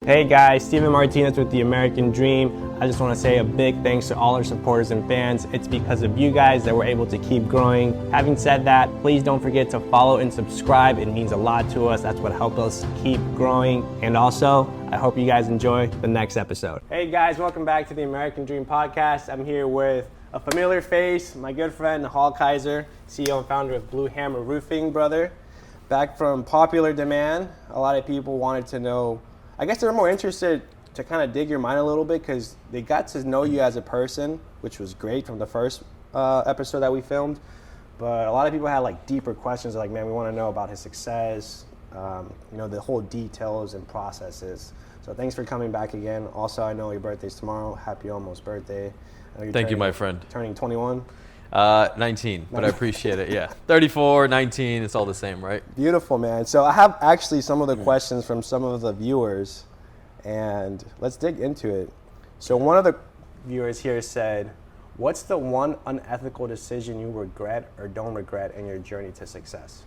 Hey guys, Steven Martinez with The American Dream. I just want to say a big thanks to all our supporters and fans. It's because of you guys that we're able to keep growing. Having said that, please don't forget to follow and subscribe. It means a lot to us. That's what helps us keep growing. And also, I hope you guys enjoy the next episode. Hey guys, welcome back to The American Dream podcast. I'm here with a familiar face, my good friend Nehal Kaiser, CEO and founder of Blue Hammer Roofing, brother. Back from popular demand, a lot of people wanted to know, I guess they were more interested to kind of dig your mind a little bit because they got to know you as a person, which was great from the first episode that we filmed. But a lot of people had like deeper questions like, man, we want to know about his success, the whole details and processes. So thanks for coming back again. Also, I know your birthday's tomorrow. Happy almost birthday. Thank you, my friend. Turning 21? 19, but I appreciate it, yeah. 34, 19, it's all the same, right? Beautiful, man. So I have actually some of the questions from some of the viewers, and let's dig into it. So one of the viewers here said, what's the one unethical decision you regret or don't regret in your journey to success?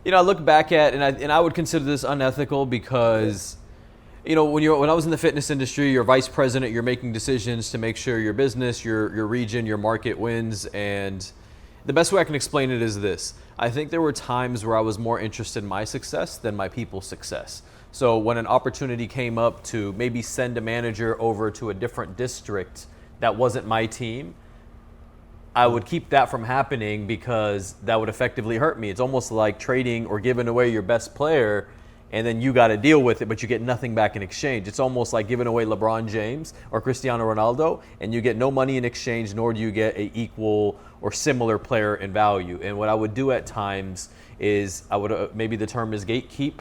I look back at, and I would consider this unethical because, when I was in the fitness industry, you're vice president, you're making decisions to make sure your business, your region, your market wins. And the best way I can explain it is this. I think there were times where I was more interested in my success than my people's success. So when an opportunity came up to maybe send a manager over to a different district that wasn't my team, I would keep that from happening because that would effectively hurt me. It's almost like trading or giving away your best player and then you got to deal with it, but you get nothing back in exchange. It's almost like giving away LeBron James or Cristiano Ronaldo, and you get no money in exchange, nor do you get an equal or similar player in value. And what I would do at times is I would, maybe the term is gatekeep.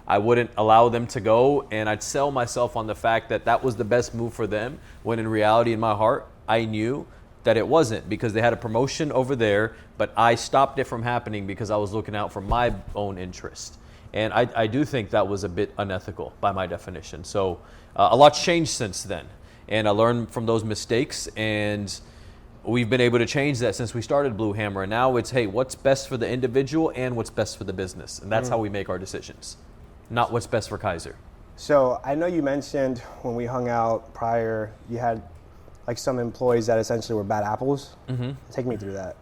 I wouldn't allow them to go, and I'd sell myself on the fact that that was the best move for them, when in reality, in my heart, I knew that it wasn't, because they had a promotion over there, but I stopped it from happening because I was looking out for my own interest. And I do think that was a bit unethical by my definition. So a lot's changed since then. And I learned from those mistakes. And we've been able to change that since we started Blue Hammer. And now it's, hey, what's best for the individual and what's best for the business? And that's how we make our decisions, not what's best for Kaiser. So I know you mentioned when we hung out prior, you had like some employees that essentially were bad apples. Mm-hmm. Take me through that.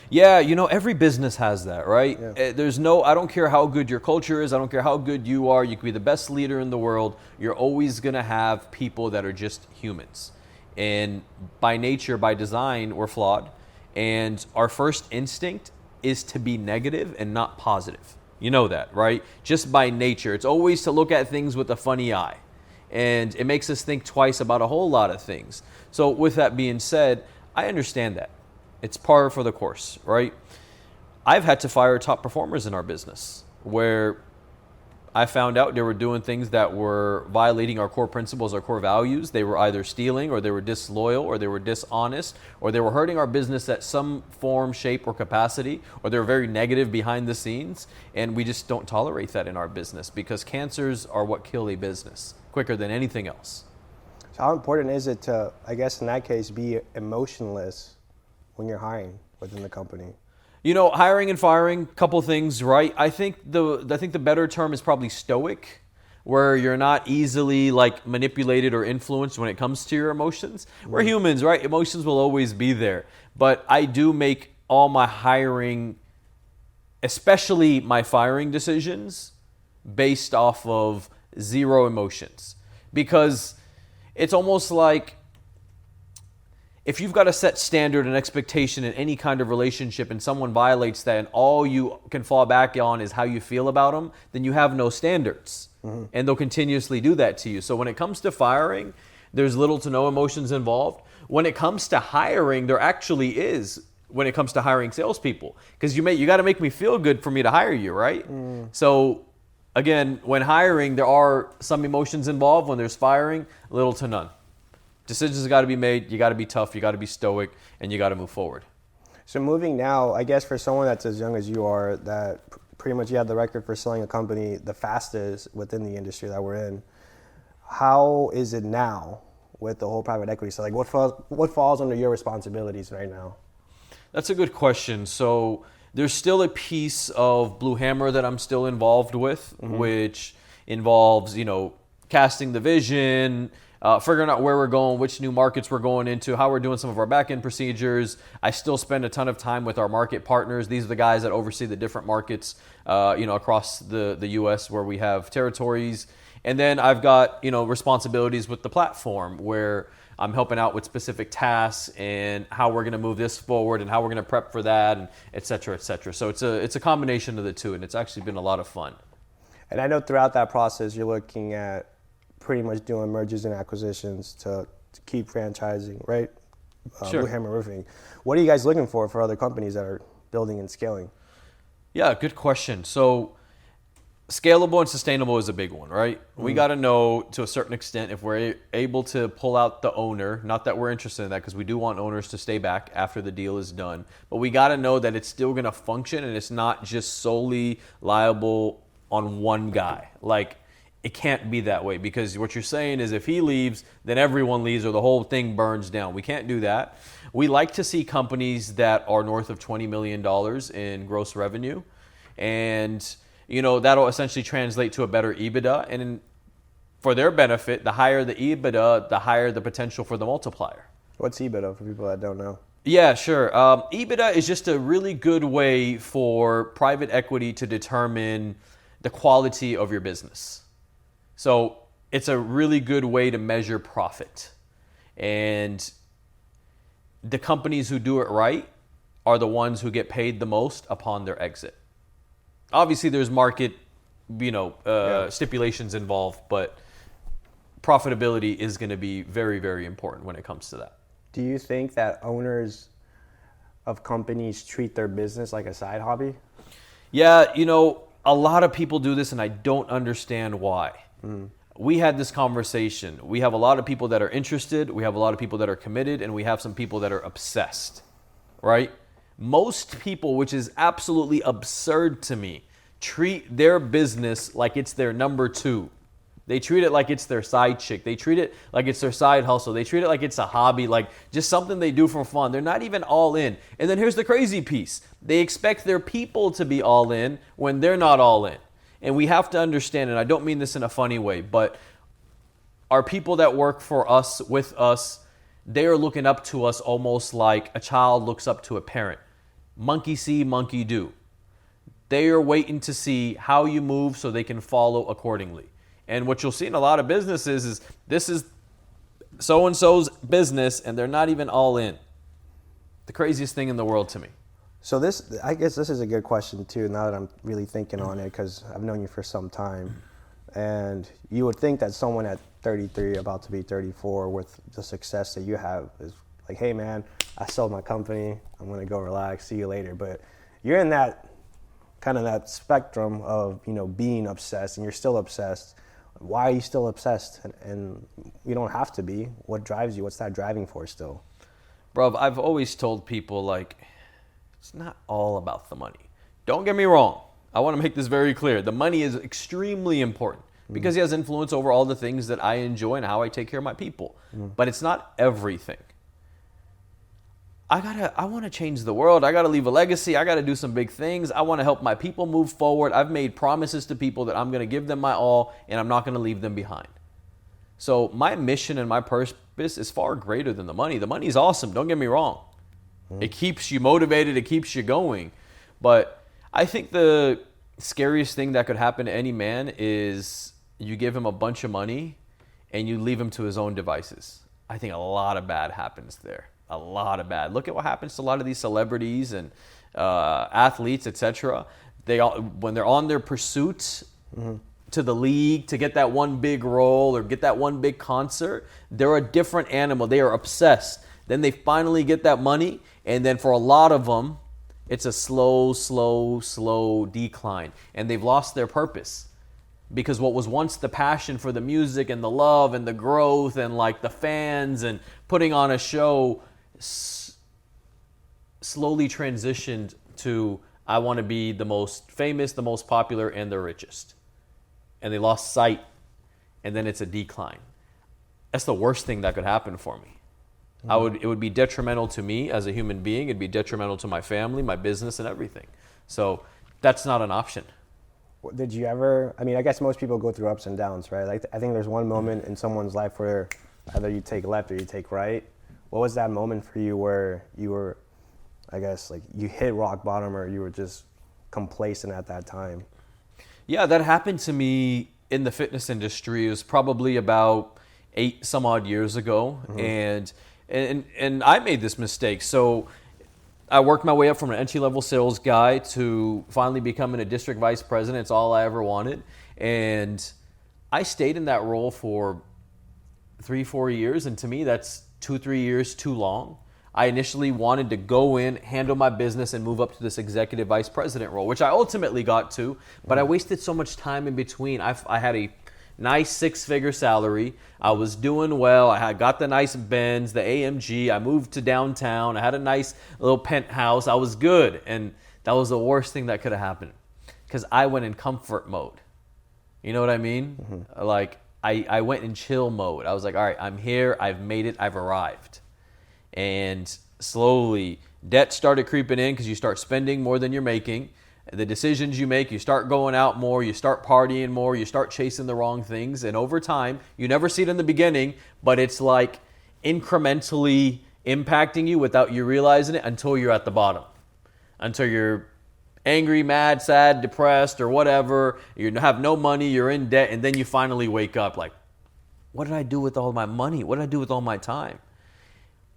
Yeah, every business has that, right? Yeah. I don't care how good your culture is, I don't care how good you are, you could be the best leader in the world, you're always going to have people that are just humans. And by nature, by design, we're flawed. And our first instinct is to be negative and not positive. You know that, right? Just by nature. It's always to look at things with a funny eye. And it makes us think twice about a whole lot of things. So with that being said, I understand that. It's par for the course, right? I've had to fire top performers in our business where I found out they were doing things that were violating our core principles, our core values. They were either stealing, or they were disloyal, or they were dishonest, or they were hurting our business at some form, shape, or capacity, or they were very negative behind the scenes. And we just don't tolerate that in our business because cancers are what kill a business quicker than anything else. So how important is it to, I guess in that case, be emotionless when you're hiring within the company? Hiring and firing, couple things, right? I think the better term is probably stoic, where you're not easily like manipulated or influenced when it comes to your emotions. We're humans, right? Emotions will always be there. But I do make all my hiring, especially my firing decisions, based off of zero emotions. Because it's almost like, if you've got a set standard and expectation in any kind of relationship and someone violates that and all you can fall back on is how you feel about them, then you have no standards. Mm-hmm. And they'll continuously do that to you. So when it comes to firing, there's little to no emotions involved. When it comes to hiring, there actually is when it comes to hiring salespeople. Because you got to make me feel good for me to hire you, right? Mm. So again, when hiring, there are some emotions involved. When there's firing, little to none. Decisions got to be made, you got to be tough, you got to be stoic, and you got to move forward. So moving now, I guess for someone that's as young as you are, that pretty much you have the record for selling a company the fastest within the industry that we're in, how is it now with the whole private equity? So like what falls under your responsibilities right now? That's a good question. So there's still a piece of Blue Hammer that I'm still involved with, mm-hmm. which involves, casting the vision, figuring out where we're going, which new markets we're going into, how we're doing some of our back-end procedures. I still spend a ton of time with our market partners. These are the guys that oversee the different markets, across the U.S. where we have territories. And then I've got, responsibilities with the platform where I'm helping out with specific tasks and how we're going to move this forward and how we're going to prep for that, and et cetera, et cetera. So it's a combination of the two, and it's actually been a lot of fun. And I know throughout that process, you're looking at pretty much doing mergers and acquisitions to keep franchising, right? Sure. Blue Hammer Roofing. What are you guys looking for other companies that are building and scaling? Yeah, good question. So scalable and sustainable is a big one, right? We got to know to a certain extent if we're able to pull out the owner, not that we're interested in that because we do want owners to stay back after the deal is done, but we got to know that it's still going to function and it's not just solely liable on one guy. Like, it can't be that way, because what you're saying is if he leaves, then everyone leaves or the whole thing burns down. We can't do that. We like to see companies that are north of $20 million in gross revenue, and that'll essentially translate to a better EBITDA. And for their benefit, the higher the EBITDA, the higher the potential for the multiplier. What's EBITDA for people that don't know? Yeah, sure. EBITDA is just a really good way for private equity to determine the quality of your business. So it's a really good way to measure profit. And the companies who do it right are the ones who get paid the most upon their exit. Obviously, there's market, stipulations involved, but profitability is going to be very, very important when it comes to that. Do you think that owners of companies treat their business like a side hobby? Yeah, a lot of people do this, and I don't understand why. We had this conversation. We have a lot of people that are interested. We have a lot of people that are committed, and we have some people that are obsessed, right? Most people, which is absolutely absurd to me, treat their business like it's their number two. They treat it like it's their side chick. They treat it like it's their side hustle. They treat it like it's a hobby, like just something they do for fun. They're not even all in. And then here's the crazy piece. They expect their people to be all in when they're not all in. And we have to understand, and I don't mean this in a funny way, but our people that work for us, with us, they are looking up to us almost like a child looks up to a parent. Monkey see, monkey do. They are waiting to see how you move so they can follow accordingly. And what you'll see in a lot of businesses is this is so-and-so's business, and they're not even all in. The craziest thing in the world to me. So I guess this is a good question too, now that I'm really thinking on it, because I've known you for some time. And you would think that someone at 33, about to be 34, with the success that you have is like, hey man, I sold my company, I'm gonna go relax, see you later. But you're in that kind of that spectrum of, being obsessed, and you're still obsessed. Why are you still obsessed? And you don't have to be. What drives you? What's that driving force still? Bro, I've always told people, like, it's not all about the money. Don't get me wrong. I want to make this very clear. The money is extremely important because it has influence over all the things that I enjoy and how I take care of my people. But it's not everything. I want to change the world. I got to leave a legacy. I got to do some big things. I want to help my people move forward. I've made promises to people that I'm going to give them my all, and I'm not going to leave them behind. So my mission and my purpose is far greater than the money. The money is awesome. Don't get me wrong. It keeps you motivated. It keeps you going. But I think the scariest thing that could happen to any man is you give him a bunch of money and you leave him to his own devices. I think a lot of bad happens there. A lot of bad. Look at what happens to a lot of these celebrities and athletes, etc. When they're on their pursuit to the league to get that one big role or get that one big concert, they're a different animal. They are obsessed. Then they finally get that money, and then for a lot of them, it's a slow decline, and they've lost their purpose. Because what was once the passion for the music and the love and the growth and like the fans and putting on a show slowly transitioned to, I want to be the most famous, the most popular, and the richest. And they lost sight, and then it's a decline. That's the worst thing that could happen for me. It would be detrimental to me as a human being. It'd be detrimental to my family, my business, and everything. So that's not an option. Did you ever, I mean, I guess most people go through ups and downs, right? Like, I think there's one moment in someone's life where either you take left or you take right. What was that moment for you where you were, I guess, like you hit rock bottom or you were just complacent at that time? Yeah, that happened to me in the fitness industry. It was probably about 8 some odd years ago. And I made this mistake. So I worked my way up from an entry-level sales guy to finally becoming a district vice president. It's all I ever wanted. And I stayed in that role for 3-4 years. And to me, that's 2-3 years too long. I initially wanted to go in, handle my business, and move up to this executive vice president role, which I ultimately got to. But I wasted so much time in between. I had a nice 6-figure salary. I was doing well. I had got the nice Benz, the AMG. I moved to downtown. I had a nice little penthouse. I was good. And that was the worst thing that could have happened because I went in comfort mode. You know what I mean? Like I went in chill mode. I was like, all right, I'm here. I've made it. I've arrived. And slowly debt started creeping in because you start spending more than you're making. The decisions you make, you start going out more, you start partying more, you start chasing the wrong things. And over time, you never see it in the beginning, but it's like incrementally impacting you without you realizing it until you're at the bottom. Until you're angry, mad, sad, depressed, or whatever. You have no money, you're in debt, and then you finally wake up like, what did I do with all my money? What did I do with all my time?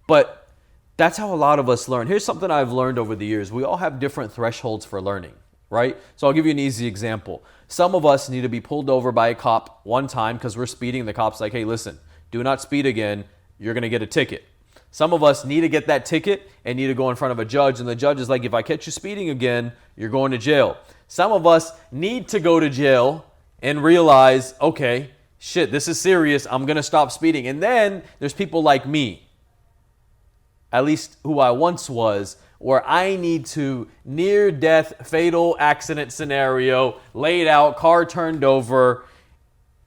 But that's how a lot of us learn. Here's something I've learned over the years. We all have different thresholds for learning, right? So I'll give you an easy example. Some of us need to be pulled over by a cop one time because we're speeding. The cop's like, hey, listen, do not speed again. You're going to get a ticket. Some of us need to get that ticket and need to go in front of a judge. And the judge is like, if I catch you speeding again, you're going to jail. Some of us need to go to jail and realize, okay, shit, this is serious. I'm going to stop speeding. And then there's people like me, at least who I once was, where I need to near-death, fatal accident scenario, laid out, car turned over,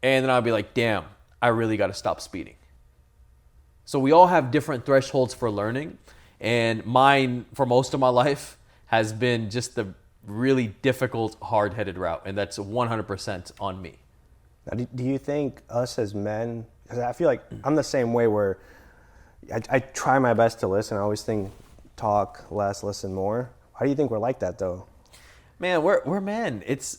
and then I'll be like, damn, I really got to stop speeding. So we all have different thresholds for learning, and mine, for most of my life, has been just the really difficult, hard-headed route, and that's 100% on me. Now, do you think us as men, because I feel like I'm the same way where I try my best to listen. I always think talk less, listen more. Why do you think we're like that though? Man, we're men. It's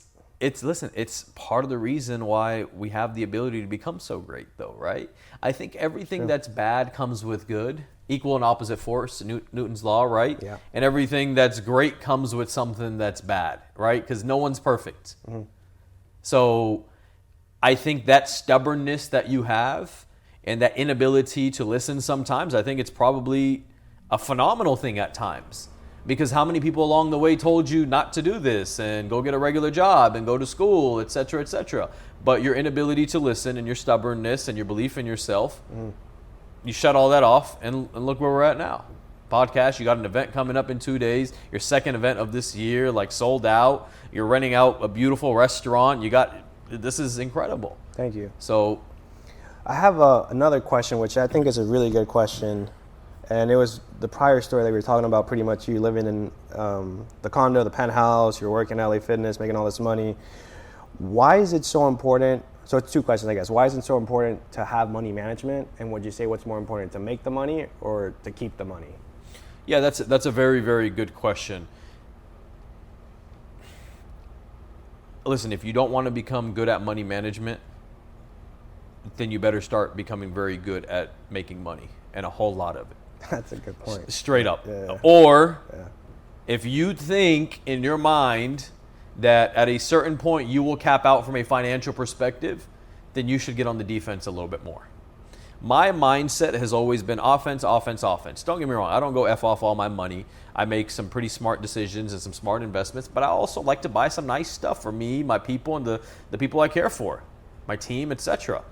part of the reason why we have the ability to become so great though, right? I think everything that's bad comes with good. Equal and opposite force, Newton's law, right? Yeah. And everything that's great comes with something that's bad, right? Because no one's perfect. So I think that stubbornness that you have and that inability to listen sometimes, I think it's probably a phenomenal thing at times. Because how many people along the way told you not to do this and go get a regular job and go to school, et cetera, et cetera. But your inability to listen and your stubbornness and your belief in yourself, you shut all that off and look where we're at now. Podcast, you got an event coming up in 2 days, your second event of this year, like sold out. You're renting out a beautiful restaurant. This is incredible. Thank you. So I have another question, which I think is a really good question. And it was the prior story that we were talking about, pretty much you living in the condo, the penthouse, you're working LA Fitness, making all this money. Why is it so important? So it's 2 questions, I guess. Why is it so important to have money management? And would you say what's more important, to make the money or to keep the money? Yeah, that's a very, very good question. Listen, if you don't want to become good at money management, then you better start becoming very good at making money, and a whole lot of it. That's a good point. Straight up. Yeah. Or if you think in your mind that at a certain point you will cap out from a financial perspective, then you should get on the defense a little bit more. My mindset has always been offense, offense, offense. Don't get me wrong. I don't go F off all my money. I make some pretty smart decisions and some smart investments, but I also like to buy some nice stuff for me, my people, and the people I care for, my team, etc.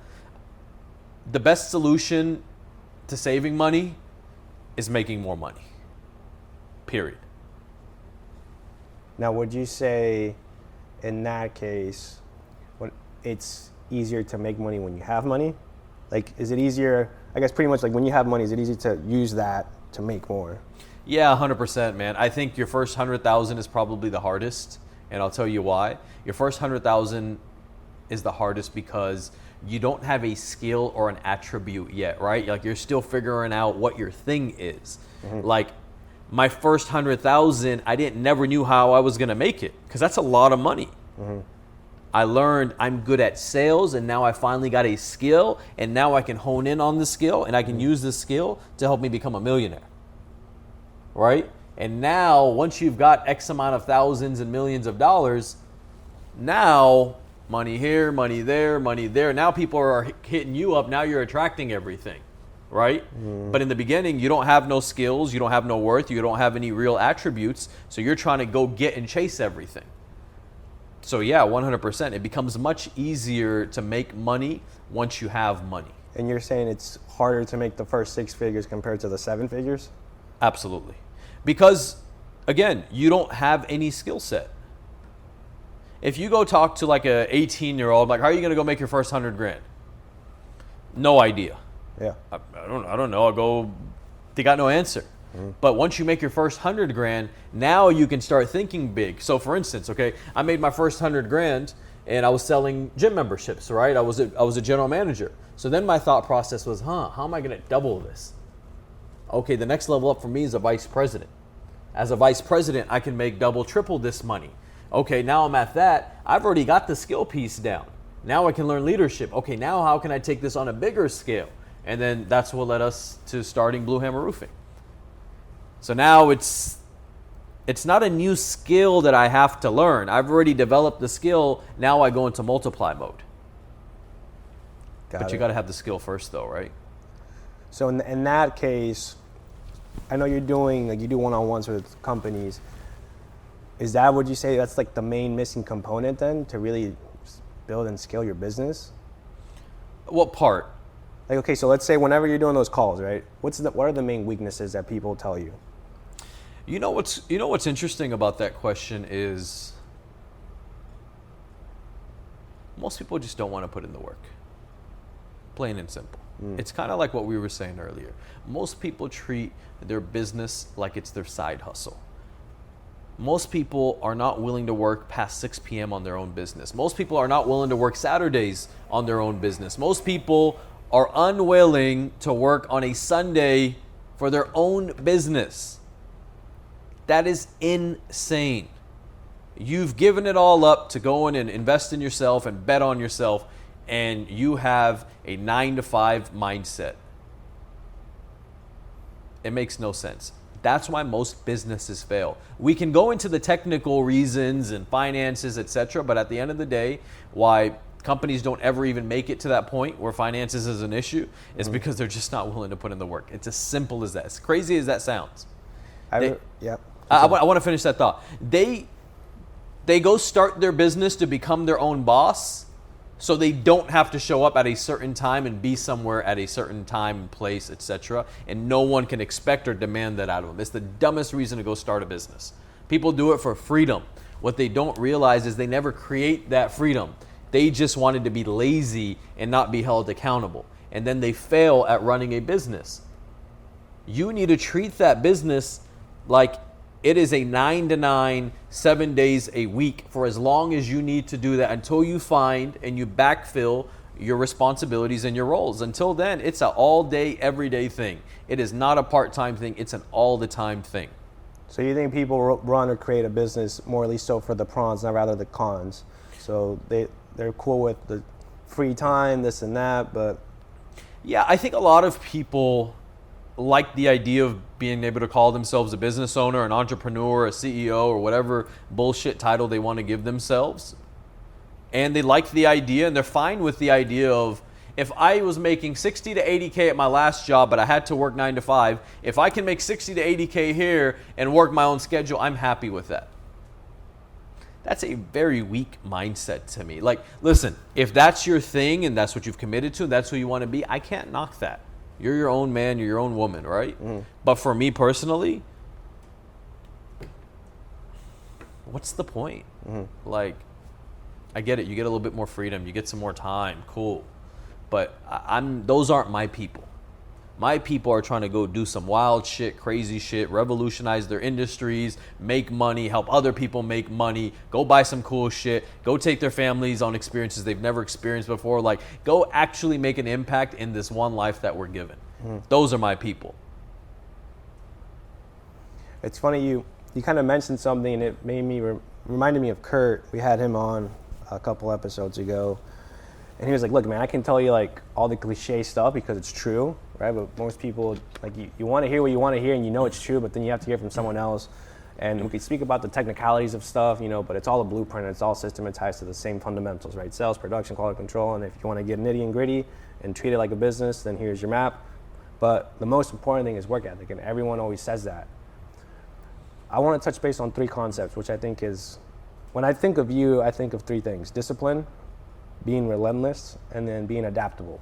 The best solution to saving money is making more money. Period. Now, would you say in that case, it's easier to make money when you have money? Like, is it easier, I guess pretty much like when you have money, is it easy to use that to make more? Yeah, 100%, man. I think your first 100,000 is probably the hardest, And I'll tell you why. Your first 100,000 is the hardest because you don't have a skill or an attribute yet, right? Like you're still figuring out what your thing is. Like my first 100,000, never knew how I was going to make it because that's a lot of money. I learned I'm good at sales, and now I finally got a skill, and now I can hone in on the skill, and I can use this skill to help me become a millionaire, right? And now, once you've got X amount of thousands and millions of dollars, now money here, money there, money there. Now people are hitting you up. Now you're attracting everything, right? But in the beginning, you don't have no skills, you don't have no worth, you don't have any real attributes, so you're trying to go get and chase everything. So yeah, 100%. It becomes much easier to make money once you have money. And you're saying it's harder to make the first 6 figures compared to the 7 figures? Absolutely. Because, again, you don't have any skill set. If you go talk to like a 18-year-old, like, how are you going to go make your first 100 grand? No idea. Yeah. I don't know. They got no answer. But once you make your first 100 grand, now you can start thinking big. So for instance, okay, I made my first 100 grand and I was selling gym memberships, right? I was a general manager. So then my thought process was, how am I going to double this? Okay, the next level up for me is a vice president. As a vice president, I can make double, triple this money. Okay, now I'm at that. I've already got the skill piece down. Now I can learn leadership. Okay, now how can I take this on a bigger scale? And then that's what led us to starting Blue Hammer Roofing. So now it's not a new skill that I have to learn. I've already developed the skill. Now I go into multiply mode. But you got to have the skill first though, right? So in that case, I know you do one-on-ones with companies. Is that, would you say that's like the main missing component then to really build and scale your business? What part? Like, okay, so let's say whenever you're doing those calls, right? What are the main weaknesses that people tell you? You know what's interesting about that question is most people just don't want to put in the work. Plain and simple. It's kind of like what we were saying earlier. Most people treat their business like it's their side hustle. Most people are not willing to work past 6 p.m. on their own business. Most people are not willing to work Saturdays on their own business. Most people are unwilling to work on a Sunday for their own business. That is insane. You've given it all up to go in and invest in yourself and bet on yourself, and you have a 9-to-5 mindset. It makes no sense. That's why most businesses fail. We can go into the technical reasons and finances, etc., but at the end of the day, why companies don't ever even make it to that point where finances is an issue is because they're just not willing to put in the work. It's as simple as that. As crazy as that sounds. I want to finish that thought. They go start their business to become their own boss, so they don't have to show up at a certain time and be somewhere at a certain time and place, etc. And no one can expect or demand that out of them. It's the dumbest reason to go start a business. People do it for freedom. What they don't realize is they never create that freedom. They just wanted to be lazy and not be held accountable. And then they fail at running a business. You need to treat that business like it is a 9 to 9, 7 days a week for as long as you need to do that until you find and you backfill your responsibilities and your roles. Until then, it's an all day, everyday thing. It is not a part-time thing. It's an all the time thing. So you think people run or create a business more or least so for the pros, not rather the cons. So they're cool with the free time, this and that, but... Yeah, I think a lot of people like the idea of being able to call themselves a business owner, an entrepreneur, a CEO, or whatever bullshit title they want to give themselves. And they like the idea, and they're fine with the idea of, if I was making 60 to 80K at my last job, but I had to work 9 to 5, if I can make 60 to 80K here and work my own schedule, I'm happy with that. That's a very weak mindset to me. Like, listen, if that's your thing and that's what you've committed to, and that's who you want to be, I can't knock that. You're your own man, you're your own woman, right? But for me personally, what's the point? Like, I get it. You get a little bit more freedom. You get some more time. Cool. But those aren't my people. My people are trying to go do some wild shit, crazy shit, revolutionize their industries, make money, help other people make money, go buy some cool shit, go take their families on experiences they've never experienced before. Like, go actually make an impact in this one life that we're given. Those are my people. It's funny, you kind of mentioned something, and it made me reminded me of Kurt. We had him on a couple episodes ago, and he was like, look, man, I can tell you like all the cliche stuff because it's true, right? But most people, like, you want to hear what you want to hear, and you know it's true, but then you have to hear from someone else. And we could speak about the technicalities of stuff, but it's all a blueprint. It's all systematized to the same fundamentals, right? Sales, production, quality control. And if you want to get nitty and gritty and treat it like a business, then here's your map. But the most important thing is work ethic, and everyone always says that. I want to touch base on 3 concepts, which I think is, when I think of you, I think of 3 things: discipline, being relentless, and then being adaptable.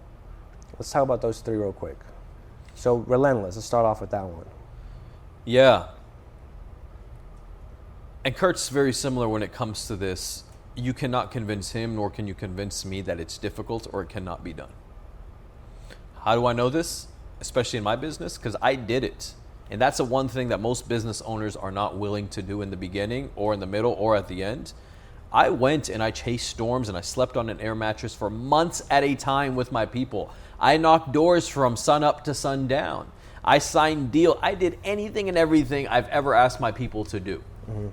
Let's talk about those 3 real quick. So relentless, let's start off with that one. Yeah. And Kurt's very similar when it comes to this. You cannot convince him, nor can you convince me that it's difficult or it cannot be done. How do I know this? Especially in my business, because I did it. And that's the one thing that most business owners are not willing to do in the beginning or in the middle or at the end. I went and I chased storms and I slept on an air mattress for months at a time with my people. I knocked doors from sun up to sundown. I signed deals. I did anything and everything I've ever asked my people to do. Mm-hmm.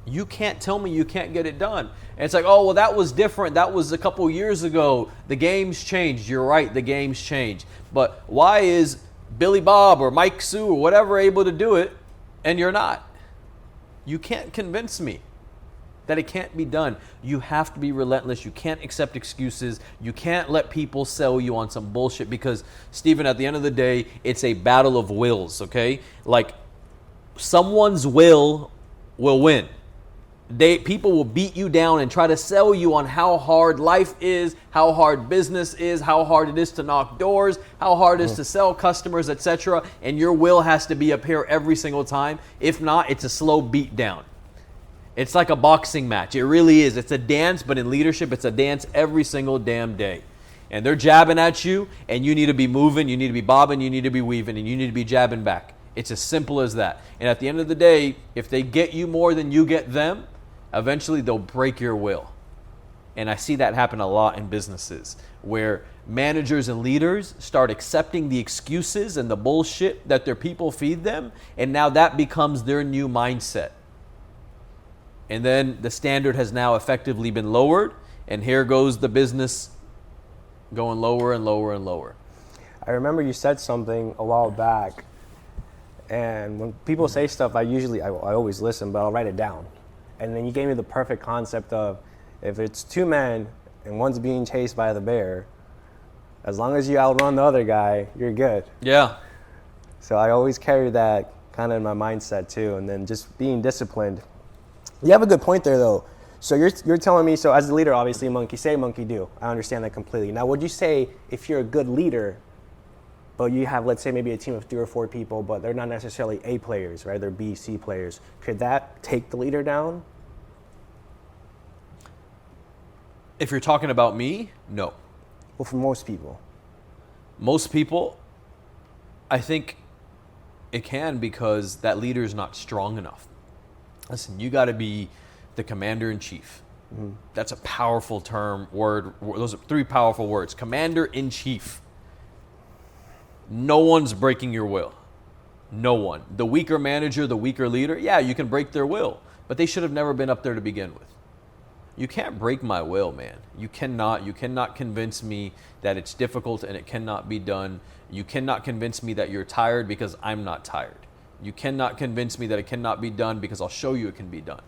You can't tell me you can't get it done. And it's like, oh, well, that was different. That was a couple years ago. The game's changed. You're right, the game's changed. But why is Billy Bob or Mike Sue or whatever able to do it and you're not? You can't convince me that it can't be done. You have to be relentless. You can't accept excuses. You can't let people sell you on some bullshit because, Stephen, at the end of the day, it's a battle of wills, okay? Like, someone's will win. People will beat you down and try to sell you on how hard life is, how hard business is, how hard it is to knock doors, how hard it is to sell customers, etc. And your will has to be up here every single time. If not, it's a slow beat down. It's like a boxing match. It really is. It's a dance, but in leadership, it's a dance every single damn day. And they're jabbing at you, and you need to be moving, you need to be bobbing, you need to be weaving, and you need to be jabbing back. It's as simple as that. And at the end of the day, if they get you more than you get them, eventually they'll break your will. And I see that happen a lot in businesses where managers and leaders start accepting the excuses and the bullshit that their people feed them, and now that becomes their new mindset. And then the standard has now effectively been lowered, and here goes the business going lower and lower and lower. I remember you said something a while back, and when people say stuff, I always listen, but I'll write it down. And then you gave me the perfect concept of, if it's 2 men and one's being chased by the bear, as long as you outrun the other guy, you're good. Yeah. So I always carry that kind of in my mindset too. And then just being disciplined. You have a good point there though. So you're telling me, so as a leader, obviously monkey say, monkey do. I understand that completely. Now, would you say if you're a good leader, but you have, let's say, maybe a team of 3 or 4 people, but they're not necessarily A players, right? They're B, C players. Could that take the leader down? If you're talking about me, no. Well, for most people. Most people, I think it can, because that leader is not strong enough. Listen, you got to be the commander-in-chief. Mm-hmm. That's a powerful word. Those are 3 powerful words. Commander-in-chief. No one's breaking your will. No one. The weaker manager, the weaker leader, yeah, you can break their will, but they should have never been up there to begin with. You can't break my will, man. You cannot convince me that it's difficult and it cannot be done. You cannot convince me that you're tired because I'm not tired. You cannot convince me that it cannot be done because I'll show you it can be done.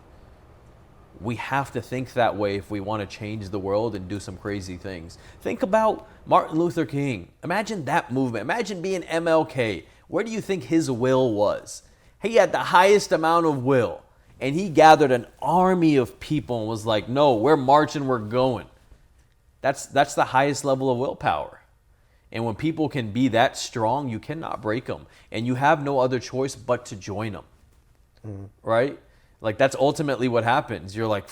We have to think that way if we want to change the world and do some crazy things. Think about Martin Luther King. Imagine that movement. Imagine being MLK. Where do you think his will was? He had the highest amount of will. And he gathered an army of people and was like, no, we're marching, we're going. That's the highest level of willpower. And when people can be that strong, you cannot break them. And you have no other choice but to join them. Mm-hmm. Right? Like, that's ultimately what happens. You're like,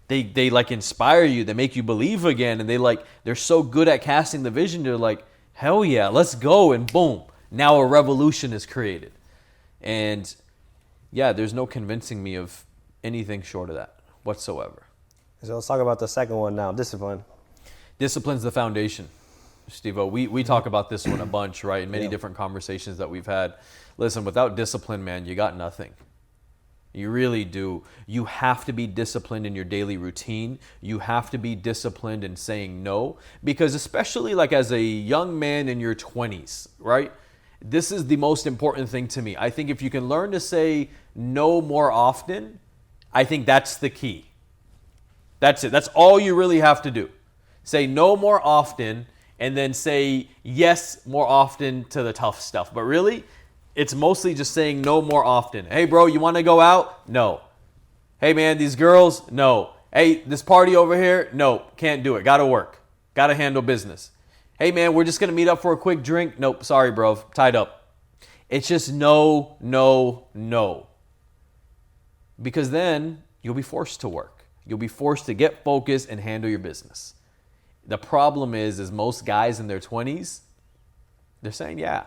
they like inspire you. They make you believe again. And they're so good at casting the vision. They're like, Hell yeah, let's go. And boom, now a revolution is created. And yeah, there's no convincing me of anything short of that whatsoever. So let's talk about the second one now, discipline. Discipline's the foundation, Steve-O. We talk about this one a bunch, right? In many different conversations that we've had. Listen, without discipline, man, you got nothing. You really do. You have to be disciplined in your daily routine. You have to be disciplined in saying no. Because especially like as a young man in your 20s, right? This is the most important thing to me. I think if you can learn to say no more often, I think that's the key. That's it. That's all you really have to do. Say no more often, and then say yes more often to the tough stuff. But really, it's mostly just saying no more often. Hey, bro, you want to go out? No. Hey, man, these girls? No. Hey, this party over here? No, can't do it. Got to work. Got to handle business. Hey, man, we're just going to meet up for a quick drink. Nope, sorry, bro, tied up. It's just no, no, no. Because then you'll be forced to work. You'll be forced to get focused and handle your business. The problem is most guys in their 20s, they're saying, yeah.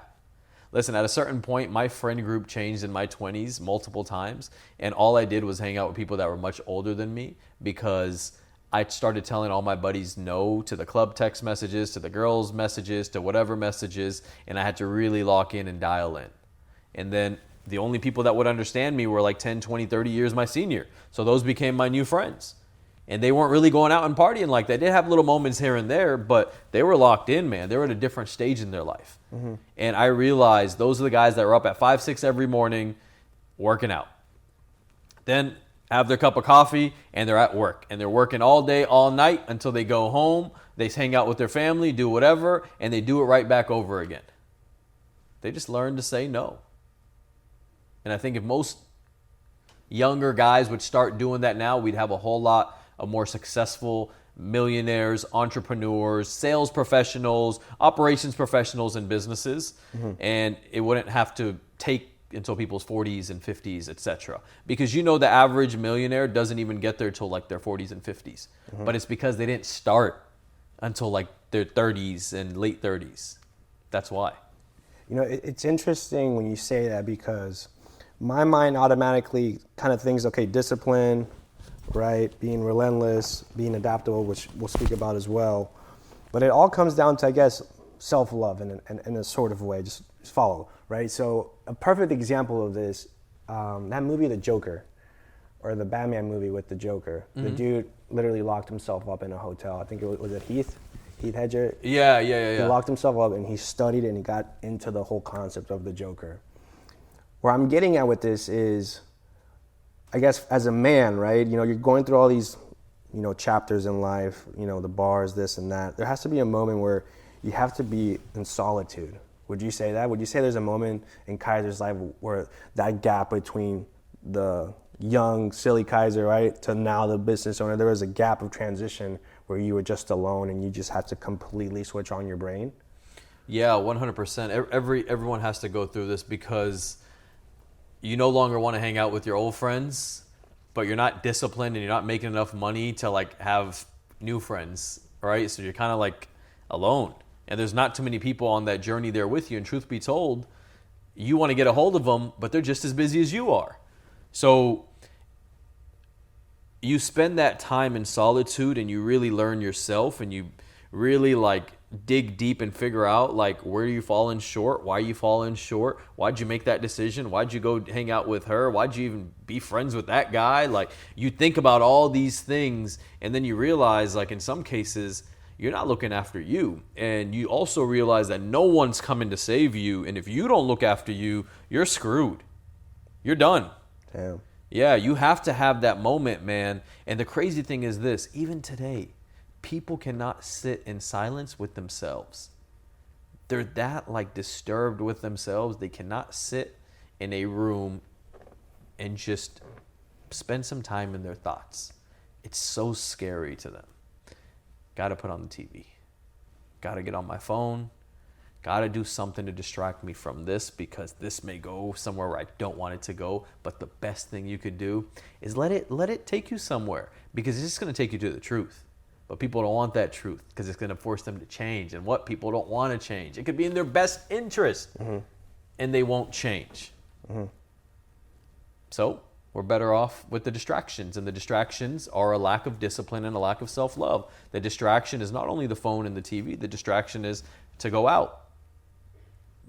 Listen, at a certain point, my friend group changed in my 20s multiple times, and all I did was hang out with people that were much older than me because I started telling all my buddies no to the club text messages, to the girls' messages, to whatever messages, and I had to really lock in and dial in. And then the only people that would understand me were like 10, 20, 30 years my senior. So those became my new friends. And they weren't really going out and partying like that. They did have little moments here and there, but they were locked in, man. They were at a different stage in their life. Mm-hmm. And I realized those are the guys that were up at 5, 6 every morning working out. Then have their cup of coffee, and they're at work. And they're working all day, all night until they go home. They hang out with their family, do whatever, and they do it right back over again. They just learn to say no. And I think if most younger guys would start doing that now, we'd have a whole lot of more successful millionaires, entrepreneurs, sales professionals, operations professionals, and businesses. Mm-hmm. And it wouldn't have to take until people's 40s and 50s, etc. Because you know the average millionaire doesn't even get there till like their 40s and 50s. Mm-hmm. But it's because they didn't start until like their 30s and late 30s. That's why. You know, it's interesting when you say that because my mind automatically kind of thinks, okay, discipline, right? Being relentless, being adaptable, which we'll speak about as well. But it all comes down to, I guess, self-love in a sort of way, just follow, right? So a perfect example of this, that movie, The Joker, or the Batman movie with the Joker. Mm-hmm. The dude literally locked himself up in a hotel. I think was it Heath Ledger? Yeah. He locked himself up and he studied and he got into the whole concept of the Joker. Where I'm getting at with this is, I guess as a man, right, you know, you're going through all these, you know, chapters in life, you know, the bars, this and that. There has to be a moment where you have to be in solitude. Would you say that? Would you say there's a moment in Kaiser's life where that gap between the young, silly Kaiser, right, to now the business owner, there was a gap of transition where you were just alone and you just had to completely switch on your brain? Yeah, 100%. Everyone has to go through this because you no longer want to hang out with your old friends, but you're not disciplined and you're not making enough money to like have new friends, right? So you're kind of like alone. And there's not too many people on that journey there with you. And truth be told, you want to get a hold of them, but they're just as busy as you are. So you spend that time in solitude and you really learn yourself and you really like dig deep and figure out like where you falling short, why you falling short, why'd you make that decision, why'd you go hang out with her, why'd you even be friends with that guy. Like you think about all these things and then you realize like in some cases you're not looking after you, and you also realize that no one's coming to save you, and if you don't look after you, you're screwed. You're done. Damn. Yeah, you have to have that moment, man. And the crazy thing is this, even today, people cannot sit in silence with themselves. They're that like disturbed with themselves. They cannot sit in a room and just spend some time in their thoughts. It's so scary to them. Got to put on the TV. Got to get on my phone. Got to do something to distract me from this because this may go somewhere where I don't want it to go. But the best thing you could do is let it take you somewhere because it's just going to take you to the truth. But people don't want that truth because it's going to force them to change. And what people don't want to change. It could be in their best interest, and they won't change. So we're better off with the distractions. And the distractions are a lack of discipline and a lack of self-love. The distraction is not only the phone and the TV. The distraction is to go out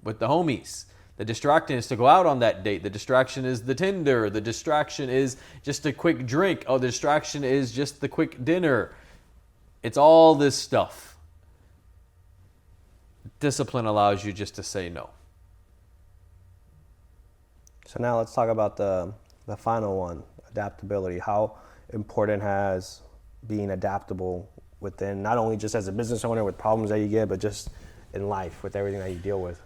with the homies. The distraction is to go out on that date. The distraction is the Tinder. The distraction is just a quick drink. Oh, the distraction is just the quick dinner. It's all this stuff. Discipline allows you just to say no. So now let's talk about the final one, adaptability. How important has being adaptable within, not only just as a business owner with problems that you get, but just in life with everything that you deal with?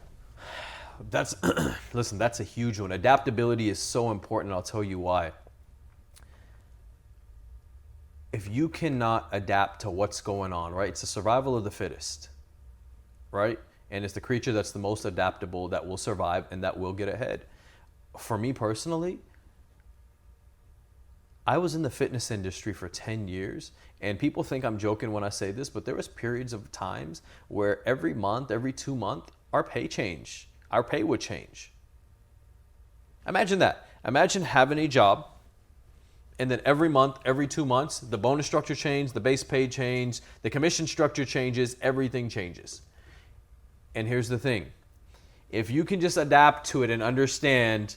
Listen, that's a huge one. Adaptability is so important. I'll tell you why. If you cannot adapt to what's going on, right? It's the survival of the fittest, right? And it's the creature that's the most adaptable that will survive and that will get ahead. For me personally, I was in the fitness industry for 10 years, and people think I'm joking when I say this, but there was periods of times where every month, every 2 months, our pay would change. Imagine that. Imagine having a job, and then every month, every 2 months, the bonus structure changes, the base pay changes, the commission structure changes, everything changes. And here's the thing. If you can just adapt to it and understand,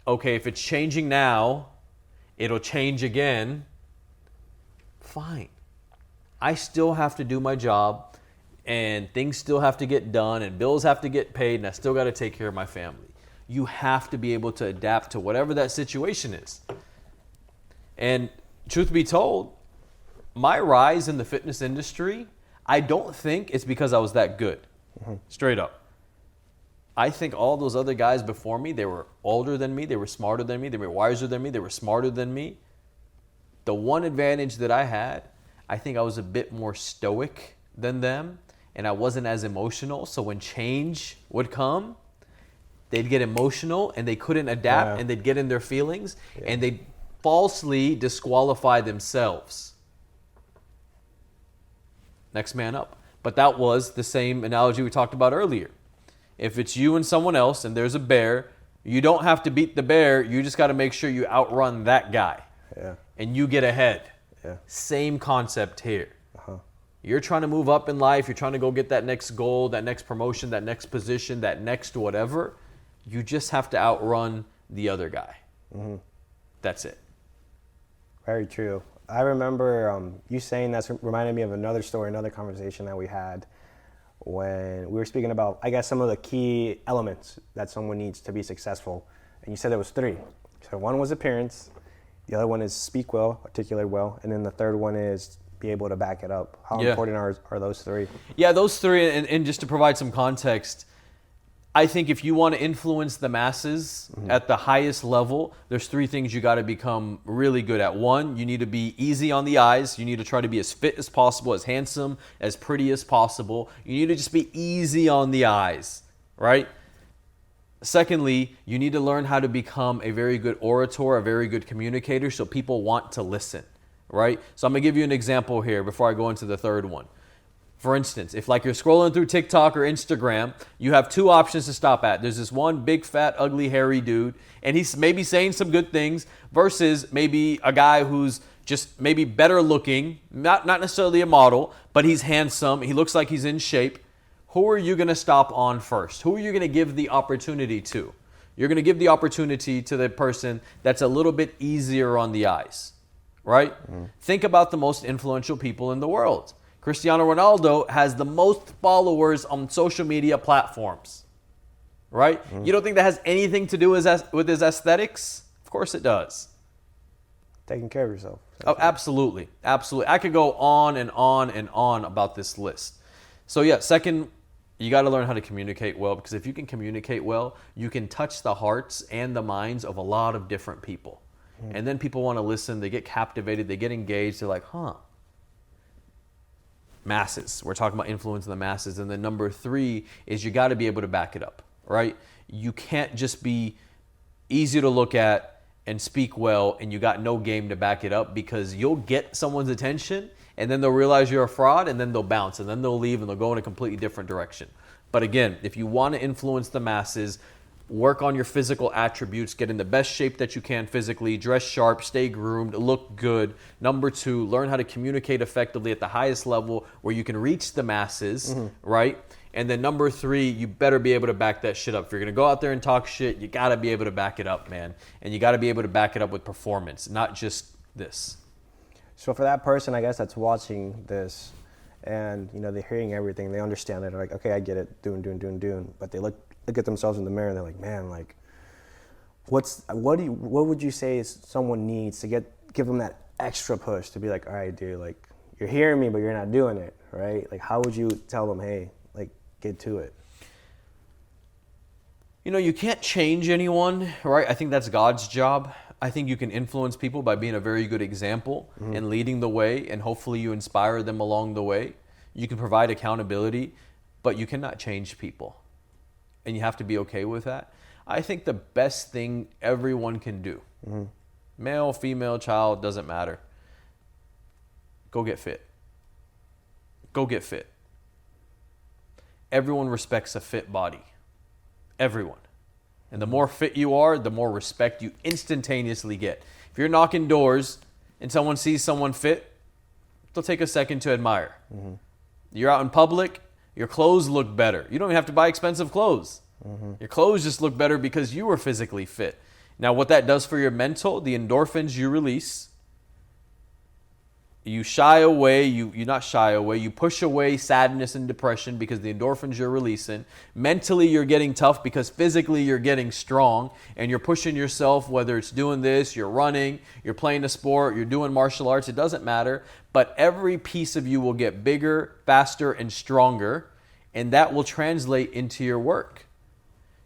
okay, if it's changing now, it'll change again, fine. I still have to do my job, and things still have to get done, and bills have to get paid, and I still got to take care of my family. You have to be able to adapt to whatever that situation is. And truth be told, my rise in the fitness industry, I don't think it's because I was that good. Straight up. I think all those other guys before me, they were older than me, they were smarter than me, they were wiser than me, they were smarter than me. The one advantage that I had, I think I was a bit more stoic than them, and I wasn't as emotional. So when change would come, they'd get emotional and they couldn't adapt, and they'd get in their feelings, and they'd falsely disqualify themselves. Next man up. But that was the same analogy we talked about earlier. If it's you and someone else and there's a bear, you don't have to beat the bear. You just got to make sure you outrun that guy. And you get ahead. Same concept here. You're trying to move up in life. You're trying to go get that next goal, that next promotion, that next position, that next whatever. You just have to outrun the other guy. That's it. Very true. I remember you saying that reminded me of another story, another conversation that we had when we were speaking about, I guess, some of the key elements that someone needs to be successful. And you said there was 3. So one was appearance, the other one is speak well, articulate well, and then the third one is be able to back it up. How important are those 3? Yeah, those 3, and just to provide some context, I think if you want to influence the masses at the highest level, there's 3 things you got to become really good at. 1, you need to be easy on the eyes. You need to try to be as fit as possible, as handsome, as pretty as possible. You need to just be easy on the eyes, right? Secondly, you need to learn how to become a very good orator, a very good communicator, so people want to listen, right? So I'm going to give you an example here before I go into the third one. For instance, if like you're scrolling through TikTok or Instagram, you have 2 options to stop at. There's this one big, fat, ugly, hairy dude, and he's maybe saying some good things versus maybe a guy who's just maybe better looking, not necessarily a model, but he's handsome. He looks like he's in shape. Who are you going to stop on first? Who are you going to give the opportunity to? You're going to give the opportunity to the person that's a little bit easier on the eyes, right? Think about the most influential people in the world. Cristiano Ronaldo has the most followers on social media platforms, right? You don't think that has anything to do with his aesthetics? Of course it does. Taking care of yourself. Oh, absolutely. Absolutely. I could go on and on and on about this list. So yeah, second, you got to learn how to communicate well, because if you can communicate well, you can touch the hearts and the minds of a lot of different people. And then people want to listen. They get captivated. They get engaged. They're like, Masses. We're talking about influence in the masses. And then number 3 is you got to be able to back it up, right? You can't just be easy to look at and speak well and you got no game to back it up, because you'll get someone's attention and then they'll realize you're a fraud, and then they'll bounce, and then they'll leave, and they'll go in a completely different direction. But again, if you want to influence the masses, work on your physical attributes, get in the best shape that you can physically, dress sharp, stay groomed, look good. Number 2, learn how to communicate effectively at the highest level where you can reach the masses, right? And then number 3, you better be able to back that shit up. If you're going to go out there and talk shit, you got to be able to back it up, man. And you got to be able to back it up with performance, not just this. So for that person, I guess, that's watching this and, you know, they're hearing everything, they understand it, they're like, okay, I get it, doing. But they look at themselves in the mirror and they're like, man, like, what would you say is someone needs to give them that extra push to be like, all right, dude, like, you're hearing me, but you're not doing it, right? Like, how would you tell them, hey, like, get to it? You know, you can't change anyone, right? I think that's God's job. I think you can influence people by being a very good example and leading the way, and hopefully you inspire them along the way. You can provide accountability, but you cannot change people. And you have to be okay with that. I think the best thing everyone can do, male, female, child, doesn't matter. Go get fit. Go get fit. Everyone respects a fit body. Everyone. And the more fit you are, the more respect you instantaneously get. If you're knocking doors and someone sees someone fit, they'll take a second to admire. You're out in public, your clothes look better. You don't even have to buy expensive clothes. Your clothes just look better because you were physically fit. Now, what that does for your mental, the endorphins you release, you shy away, you not shy away, you push away sadness and depression because the endorphins you're releasing. Mentally, you're getting tough because physically you're getting strong and you're pushing yourself, whether it's doing this, you're running, you're playing a sport, you're doing martial arts, it doesn't matter. But every piece of you will get bigger, faster, and stronger, and that will translate into your work.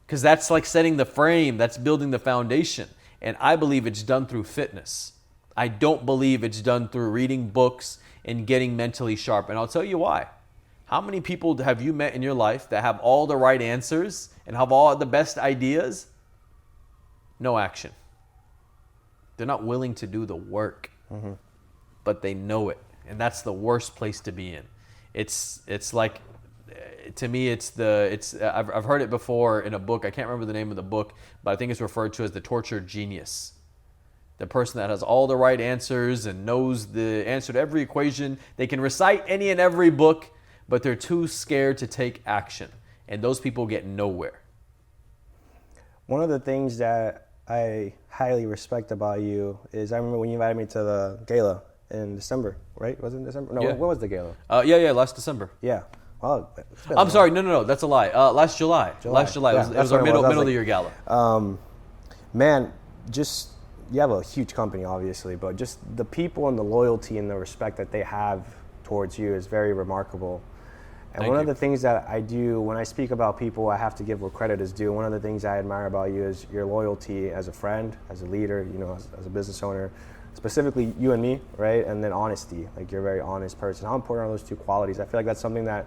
Because that's like setting the frame, that's building the foundation. And I believe it's done through fitness. I don't believe it's done through reading books and getting mentally sharp. And I'll tell you why. How many people have you met in your life that have all the right answers and have all the best ideas? No action. They're not willing to do the work, but they know it. And that's the worst place to be in. It's like, to me, I've heard it before in a book. I can't remember the name of the book, but I think it's referred to as the tortured genius. The person that has all the right answers and knows the answer to every equation. They can recite any and every book, but they're too scared to take action. And those people get nowhere. One of the things that I highly respect about you is I remember when you invited me to the gala in December, right? Was it in December? No, Yeah. when was the gala? Yeah, last December. Yeah. Well, I'm sorry, no, that's a lie. Last July. Last July. Yeah, It was our middle of the year gala. Man, just, you have a huge company, obviously, but just the people and the loyalty and the respect that they have towards you is very remarkable. And Thank one you. of the things that I do when I speak about people, I have to give where credit is due. One of the things I admire about you is your loyalty as a friend, as a leader, you know, as a business owner, specifically you and me, right? And then honesty, like you're a very honest person. How important are those two qualities? I feel like that's something that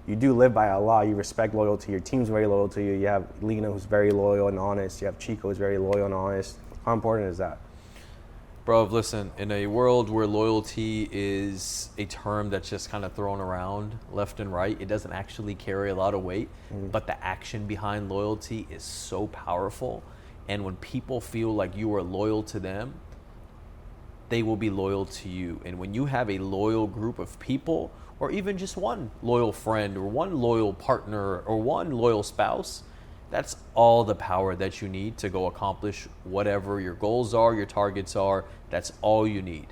you do live by a lot. You respect loyalty. Your team's very loyal to you. You have Lena, who's very loyal and honest. You have Chico, who's very loyal and honest. How important is that? Bro, listen, in a world where loyalty is a term that's just kind of thrown around left and right, it doesn't actually carry a lot of weight, but the action behind loyalty is so powerful. And when people feel like you are loyal to them, they will be loyal to you. And when you have a loyal group of people, or even just one loyal friend, or one loyal partner, or one loyal spouse, that's all the power that you need to go accomplish whatever your goals are, your targets are. That's all you need.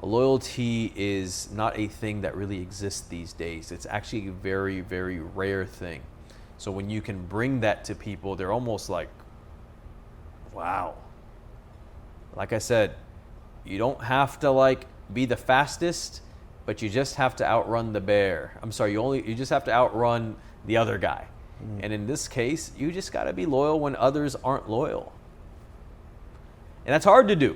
Loyalty is not a thing that really exists these days. It's actually a very, very rare thing. So when you can bring that to people, they're almost like, wow. Like I said, you don't have to like be the fastest, but you just have to outrun the bear. I'm sorry, you just have to outrun the other guy. And in this case, you just got to be loyal when others aren't loyal. And that's hard to do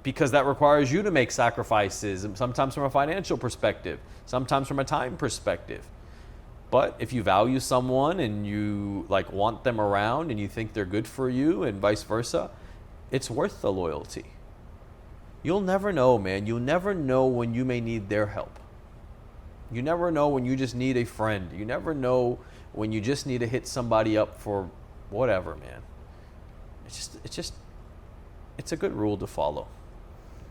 because that requires you to make sacrifices, sometimes from a financial perspective, sometimes from a time perspective. But if you value someone and you like want them around and you think they're good for you and vice versa, it's worth the loyalty. You'll never know, man. You'll never know when you may need their help. You never know when you just need a friend. You never know when you just need to hit somebody up for whatever, man. It's a good rule to follow.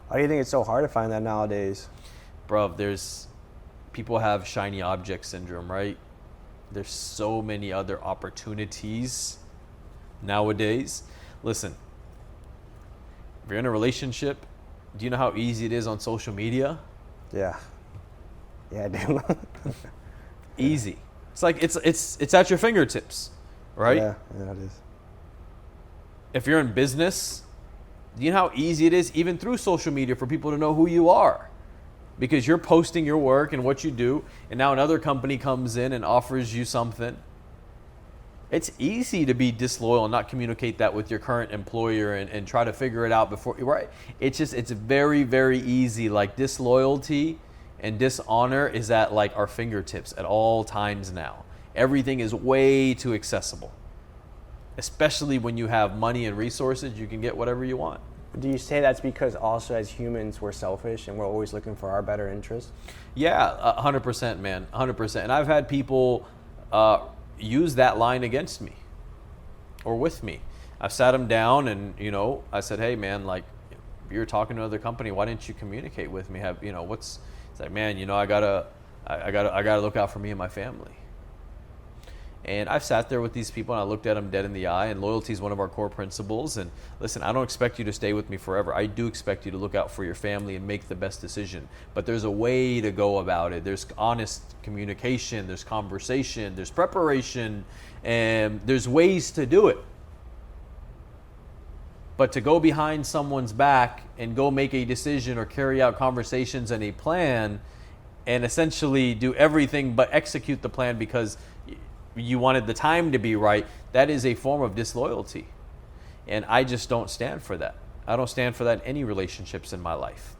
Why do you think it's so hard to find that nowadays? Bruv, people have shiny object syndrome, right? There's so many other opportunities nowadays. Listen, if you're in a relationship, do you know how easy it is on social media? Yeah, I do. Easy. It's like it's at your fingertips, right? Yeah, it is. If you're in business, do you know how easy it is even through social media for people to know who you are? Because you're posting your work and what you do, and now another company comes in and offers you something. It's easy to be disloyal and not communicate that with your current employer and try to figure it out before, right? It's very, very easy. Like, disloyalty and dishonor is at like our fingertips at all times now. Everything is way too accessible. Especially when you have money and resources, you can get whatever you want. Do you say that's because also as humans we're selfish and we're always looking for our better interest? Yeah, 100%, man, 100%. And I've had people use that line against me or with me. I've sat them down and, I said, hey, man, like, you're talking to another company, why didn't you communicate with me? It's like, man, I gotta look out for me and my family. And I've sat there with these people and I looked at them dead in the eye, and loyalty is one of our core principles. And listen, I don't expect you to stay with me forever. I do expect you to look out for your family and make the best decision. But there's a way to go about it. There's honest communication, there's conversation, there's preparation, and there's ways to do it. But to go behind someone's back and go make a decision or carry out conversations and a plan and essentially do everything but execute the plan because you wanted the time to be right, that is a form of disloyalty. And I just don't stand for that. I don't stand for that in any relationships in my life.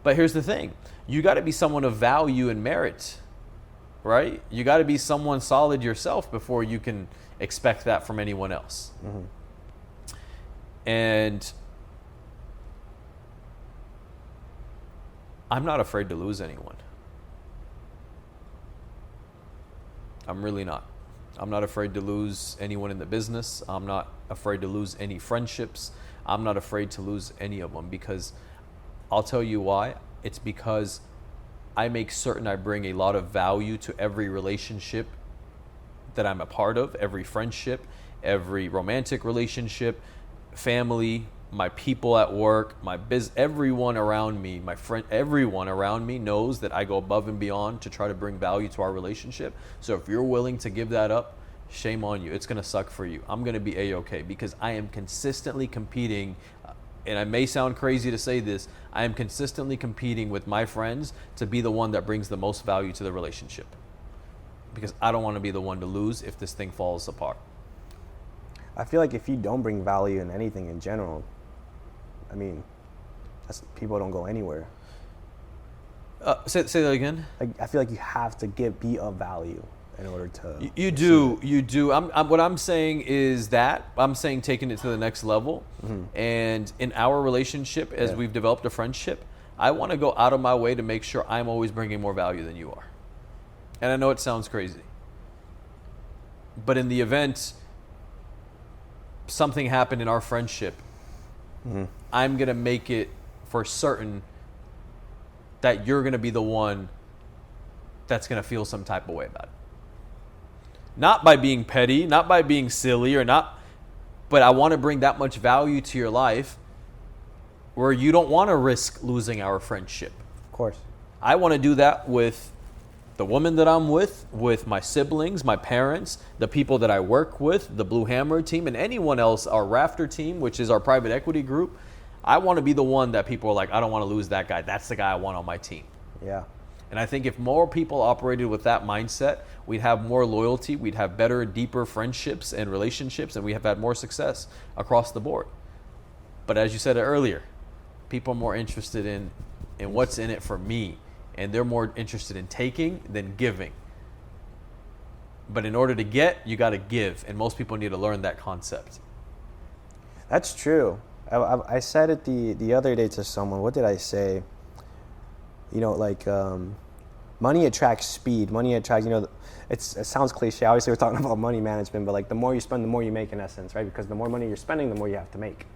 But here's the thing. You got to be someone of value and merit, right? You got to be someone solid yourself before you can expect that from anyone else. Mm-hmm. And I'm not afraid to lose anyone. I'm really not. I'm not afraid to lose anyone in the business. I'm not afraid to lose any friendships. I'm not afraid to lose any of them, because I'll tell you why. It's because I make certain I bring a lot of value to every relationship that I'm a part of, every friendship, every romantic relationship, family, my people at work, everyone around me, my friend, everyone around me knows that I go above and beyond to try to bring value to our relationship. So if you're willing to give that up, shame on you. It's going to suck for you. I'm going to be A-okay because I am consistently competing, and I may sound crazy to say this, I am consistently competing with my friends to be the one that brings the most value to the relationship, because I don't want to be the one to lose if this thing falls apart. I feel like if you don't bring value in anything in general, people don't go anywhere. Say that again. Like, I feel like you have to be of value in order to. You do. What I'm saying is that I'm saying taking it to the next level. Mm-hmm. And in our relationship, as we've developed a friendship, I want to go out of my way to make sure I'm always bringing more value than you are. And I know it sounds crazy, but in the event something happened in our friendship, mm-hmm. I'm going to make it for certain that you're going to be the one that's going to feel some type of way about it. Not by being petty, not by being silly but I want to bring that much value to your life where you don't want to risk losing our friendship. Of course. I want to do that with the woman that I'm with my siblings, my parents, the people that I work with, the Blue Hammer team, and anyone else, our Rafter team, which is our private equity group. I want to be the one that people are like, I don't want to lose that guy. That's the guy I want on my team. Yeah. And I think if more people operated with that mindset, we'd have more loyalty, we'd have better, deeper friendships and relationships, and we have had more success across the board. But as you said earlier, people are more interested in what's in it for me. And they're more interested in taking than giving. But in order to get, you got to give. And most people need to learn that concept. That's true. I said it the other day to someone. What did I say? You know, like money attracts speed. Money attracts, you know, it sounds cliche. Obviously, we're talking about money management, but like the more you spend, the more you make in essence, right? Because the more money you're spending, the more you have to make.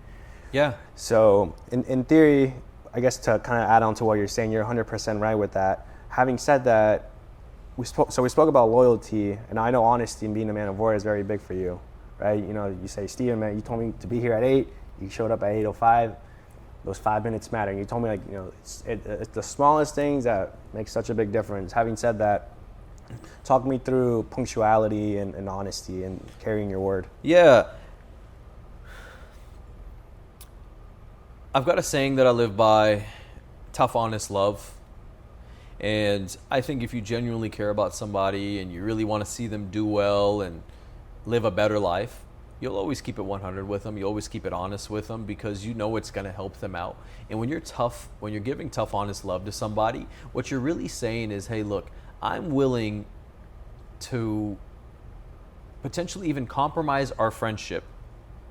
Yeah. So in theory, I guess to kind of add on to what you're saying, you're 100% right with that. Having said that, we spoke about loyalty, and I know honesty and being a man of word is very big for you, right? You know, you say, Steven, man, you told me to be here at 8, you showed up at 8:05. Those 5 minutes matter. And you told me, like, you know, it's the smallest things that make such a big difference. Having said that, talk me through punctuality and honesty and carrying your word. Yeah. I've got a saying that I live by: tough, honest love. And I think if you genuinely care about somebody and you really want to see them do well and live a better life, you'll always keep it 100 with them. You always keep it honest with them because you know it's going to help them out. And when you're tough, when you're giving tough, honest love to somebody, what you're really saying is, hey, look, I'm willing to potentially even compromise our friendship,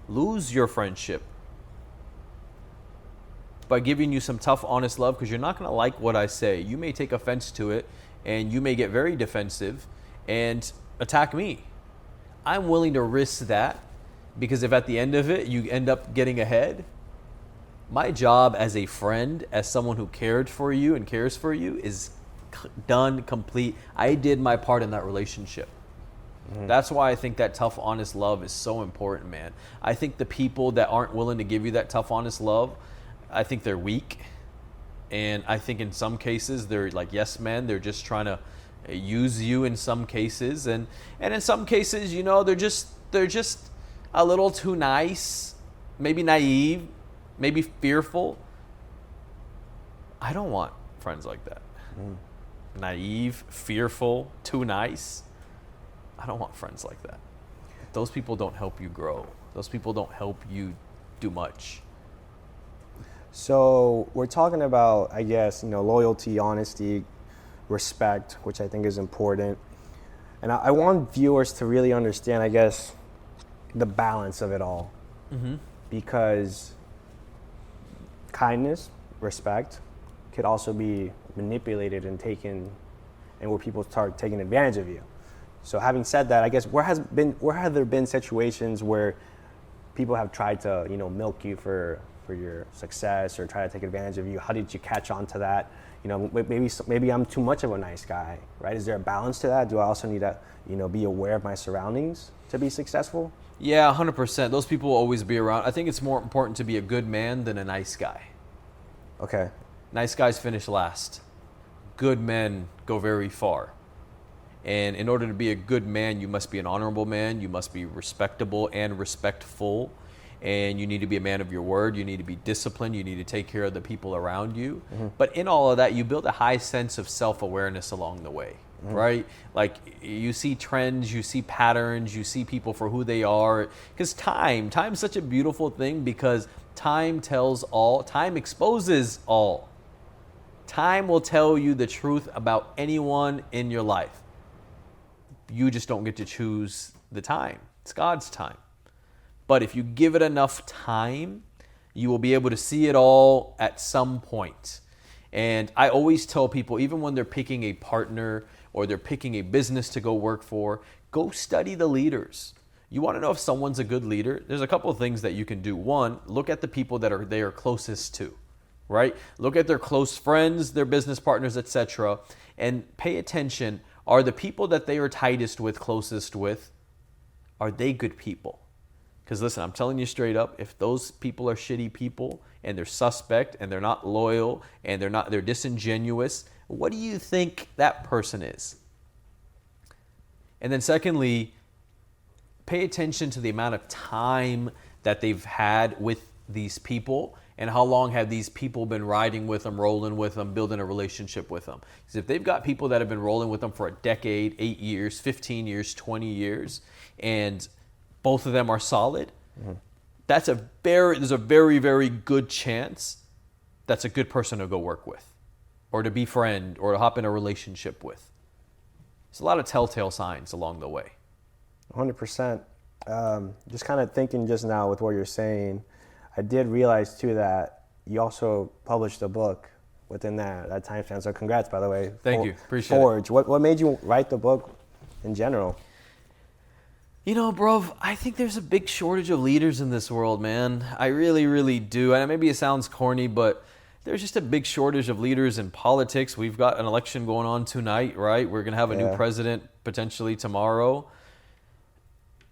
lose your friendship, by giving you some tough, honest love, because you're not going to like what I say. You may take offense to it, and you may get very defensive and attack me. I'm willing to risk that, because if at the end of it you end up getting ahead, my job as a friend, as someone who cared for you and cares for you, is done, complete. I did my part in that relationship. Mm-hmm. That's why I think that tough, honest love is so important, man. I think the people that aren't willing to give you that tough, honest love, I think they're weak, and I think in some cases they're like yes men. They're just trying to use you in some cases, and in some cases, you know, they're just a little too nice, maybe naive, maybe fearful. I don't want friends like that. Naive, fearful, too nice. I don't want friends like that. Those people don't help you grow. Those people don't help you do much. So we're talking about, I guess, you know, loyalty, honesty, respect, which I think is important. And I want viewers to really understand, I guess, the balance of it all. Mm-hmm. Because kindness, respect, could also be manipulated and taken, and where people start taking advantage of you. So having said that, I guess where have there been situations where people have tried to, you know, milk you for your success or try to take advantage of you? How did you catch on to that? You know, maybe I'm too much of a nice guy, right? Is there a balance to that? Do I also need to, you know, be aware of my surroundings to be successful? Yeah, 100%. Those people will always be around. I think it's more important to be a good man than a nice guy. Okay. Nice guys finish last. Good men go very far. And in order to be a good man, you must be an honorable man. You must be respectable and respectful. And you need to be a man of your word. You need to be disciplined. You need to take care of the people around you. Mm-hmm. But in all of that, you build a high sense of self-awareness along the way, mm-hmm. right? Like you see trends, you see patterns, you see people for who they are. Because time's such a beautiful thing, because time tells all, time exposes all. Time will tell you the truth about anyone in your life. You just don't get to choose the time. It's God's time. But if you give it enough time, you will be able to see it all at some point. And I always tell people, even when they're picking a partner or they're picking a business to go work for, go study the leaders. You want to know if someone's a good leader? There's a couple of things that you can do. One, look at the people that they are closest to, right? Look at their close friends, their business partners, etc. And pay attention. Are the people that they are tightest with, closest with, are they good people? Because listen, I'm telling you straight up, if those people are shitty people and they're suspect and they're not loyal and they're disingenuous, what do you think that person is? And then secondly, pay attention to the amount of time that they've had with these people and how long have these people been riding with them, rolling with them, building a relationship with them. Because if they've got people that have been rolling with them for a decade, 8 years, 15 years, 20 years, and both of them are solid, mm-hmm. there's a very, very good chance that's a good person to go work with or to befriend or to hop in a relationship with. There's a lot of telltale signs along the way. 100%. Just kind of thinking just now with what you're saying, I did realize too that you also published a book within that time span. So congrats, by the way. Thank you. Appreciate Forge. What made you write the book in general? You know, bro, I think there's a big shortage of leaders in this world, man. I really, really do. And maybe it sounds corny, but there's just a big shortage of leaders in politics. We've got an election going on tonight, right? We're going to have a new president potentially tomorrow.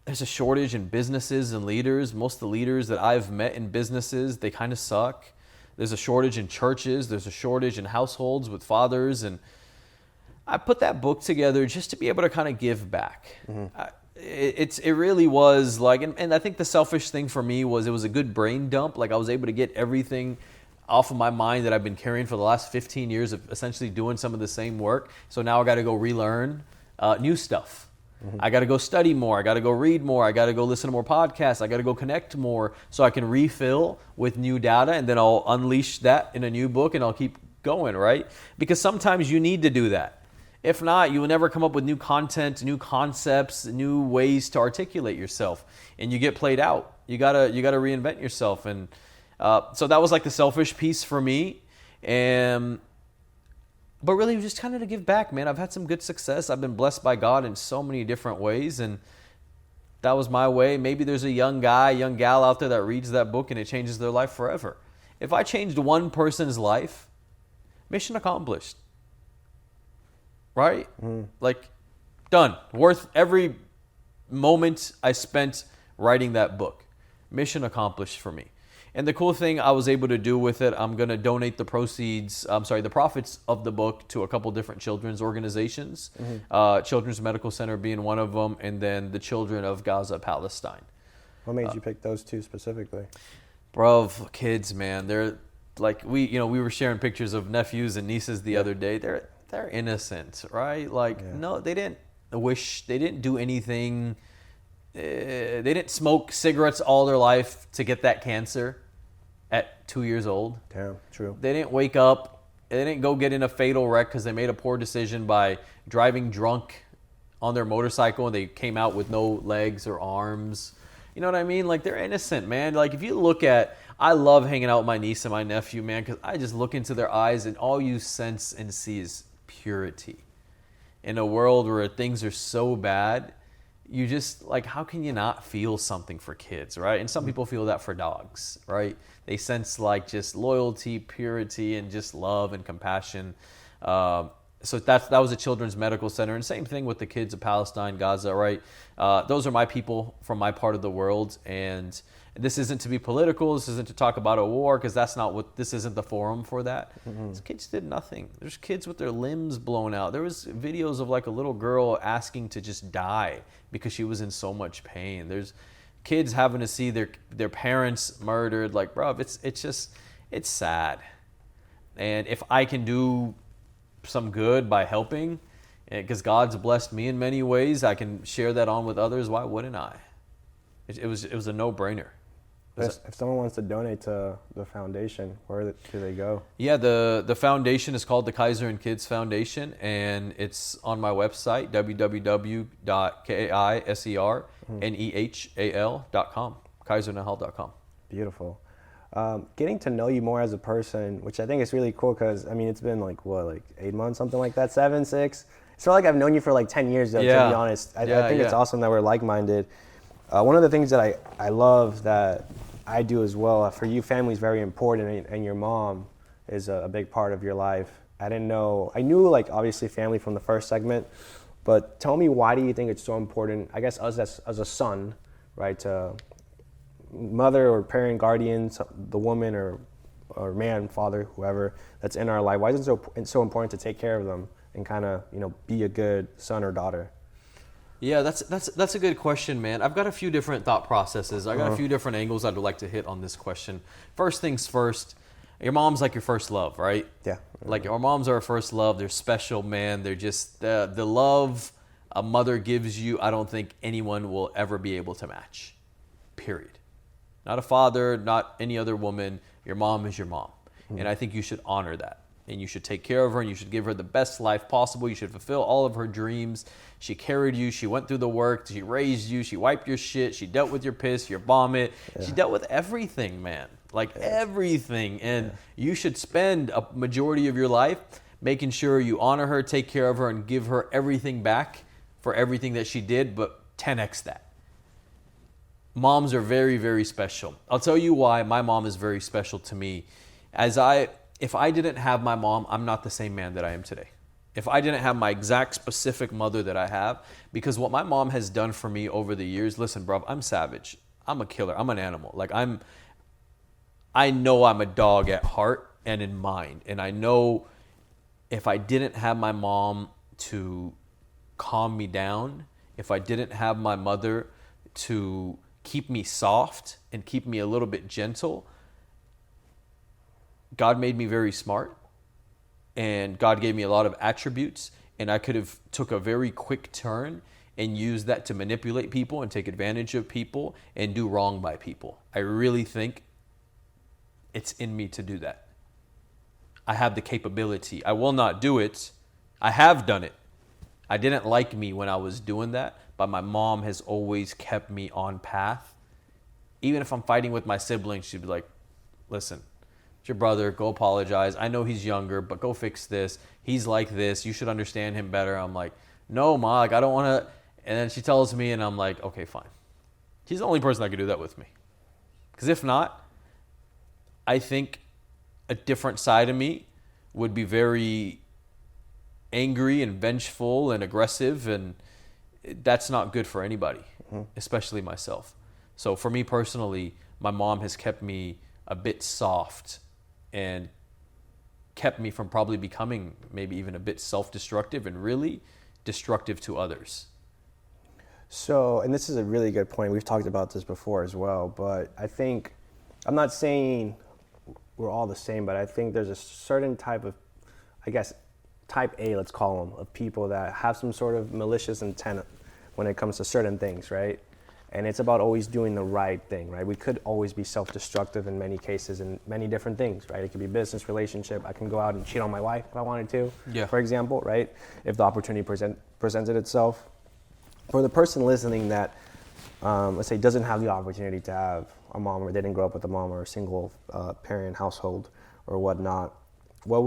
There's a shortage in businesses and leaders. Most of the leaders that I've met in businesses, they kind of suck. There's a shortage in churches. There's a shortage in households with fathers. And I put that book together just to be able to kind of give back. It really was like, and I think the selfish thing for me was it was a good brain dump. Like I was able to get everything off of my mind that I've been carrying for the last 15 years of essentially doing some of the same work. So now I got to go relearn new stuff. I got to go study more. I got to go read more. I got to go listen to more podcasts. I got to go connect more so I can refill with new data, and then I'll unleash that in a new book and I'll keep going, right? Because sometimes you need to do that. If not, you will never come up with new content, new concepts, new ways to articulate yourself, and you get played out. You gotta reinvent yourself, and so that was like the selfish piece for me. But really, just kind of to give back, man. I've had some good success. I've been blessed by God in so many different ways, and that was my way. Maybe there's a young guy, young gal out there that reads that book and it changes their life forever. If I changed one person's life, mission accomplished. Right? Like, done. Worth every moment I spent writing that book. Mission accomplished for me. And the cool thing I was able to do with it, I'm going to donate the profits of the book to a couple different children's organizations. Children's Medical Center being one of them, and then the Children of Gaza, Palestine. What made you pick those two specifically? Bro, kids, man. They're like, we were sharing pictures of nephews and nieces the other day. They're innocent, right? Like, no, they didn't do anything. They didn't smoke cigarettes all their life to get that cancer at 2 years old. Damn, true. They didn't wake up. They didn't go get in a fatal wreck because they made a poor decision by driving drunk on their motorcycle and they came out with no legs or arms. You know what I mean? Like, they're innocent, man. Like, if you look at, I love hanging out with my niece and my nephew, man, because I just look into their eyes and all you sense and see is purity. In a world where things are so bad, you just, like, how can you not feel something for kids, right? And some people feel that for dogs, right? They sense, like, just loyalty, purity, and just love and compassion. So that was a Children's Medical Center. And same thing with the kids of Palestine, Gaza, right? Those are my people from my part of the world. And this isn't to be political. This isn't to talk about a war, because this isn't the forum for that. These kids did nothing. There's kids with their limbs blown out. There was videos of like a little girl asking to just die because she was in so much pain. There's kids having to see their parents murdered. Like, bro, it's sad. And if I can do some good by helping, because God's blessed me in many ways, I can share that on with others. Why wouldn't I? It was a no-brainer. If someone wants to donate to the foundation, where do they go? Yeah, the foundation is called the Kaiser and Kids Foundation, and it's on my website, www.kaisernehal.com, kaisernehal.com. Beautiful. Getting to know you more as a person, which I think is really cool, because I mean, it's been like 8 months, something like that, 7, 6. It's not like I've known you for like 10 years, though, to be honest. I think it's awesome that we're like-minded. One of the things that I love that I do as well, for you, family is very important, and your mom is a big part of your life. I knew like obviously family from the first segment, but tell me, why do you think it's so important, I guess, us as a son, right, to mother or parent, guardian, the woman or man, father, whoever that's in our life, why is it so important to take care of them and kind of, be a good son or daughter? Yeah, that's a good question, man. I've got a few different thought processes. I got a few different angles I'd like to hit on this question. First things first, your mom's like your first love, right? Yeah. Like, our moms are our first love. They're special, man. They're just the love a mother gives you, I don't think anyone will ever be able to match. Period. Not a father, not any other woman. Your mom is your mom. And I think you should honor that. and you should take care of her, and you should give her the best life possible. You should fulfill all of her dreams. She carried you. She went through the work. She raised you. She wiped your shit. She dealt with your piss, your vomit. Yeah. She dealt with everything, man. Like everything. And you should spend a majority of your life making sure you honor her, take care of her, and give her everything back for everything that she did, but 10x that. Moms are very, very special. I'll tell you why my mom is very special to me. If I didn't have my mom, I'm not the same man that I am today. If I didn't have my exact specific mother that I have, because what my mom has done for me over the years, listen, bro, I'm savage. I'm a killer. I'm an animal. Like I know I'm a dog at heart and in mind. And I know if I didn't have my mom to calm me down, if I didn't have my mother to keep me soft and keep me a little bit gentle, God made me very smart, and God gave me a lot of attributes, and I could have took a very quick turn and used that to manipulate people and take advantage of people and do wrong by people. I really think it's in me to do that. I have the capability. I will not do it. I have done it. I didn't like me when I was doing that, but my mom has always kept me on path. Even if I'm fighting with my siblings, she'd be like, listen, it's your brother, go apologize. I know he's younger, but go fix this. He's like this. You should understand him better. I'm like, no, Ma, like I don't want to. And then she tells me, and I'm like, okay, fine. She's the only person that could do that with me. Because if not, I think a different side of me would be very angry and vengeful and aggressive, and that's not good for anybody, especially myself. So for me personally, my mom has kept me a bit soft and kept me from probably becoming maybe even a bit self-destructive and really destructive to others. So, and this is a really good point. We've talked about this before as well, but I think, I'm not saying we're all the same, but I think there's a certain type of, I guess, type A, let's call them, of people that have some sort of malicious intent when it comes to certain things, right? And it's about always doing the right thing, right? We could always be self-destructive in many cases in many different things, right? It could be business, relationship. I can go out and cheat on my wife if I wanted to, for example, right? If the opportunity presented itself. For the person listening that, let's say, doesn't have the opportunity to have a mom, or they didn't grow up with a mom, or a single parent household or whatnot, how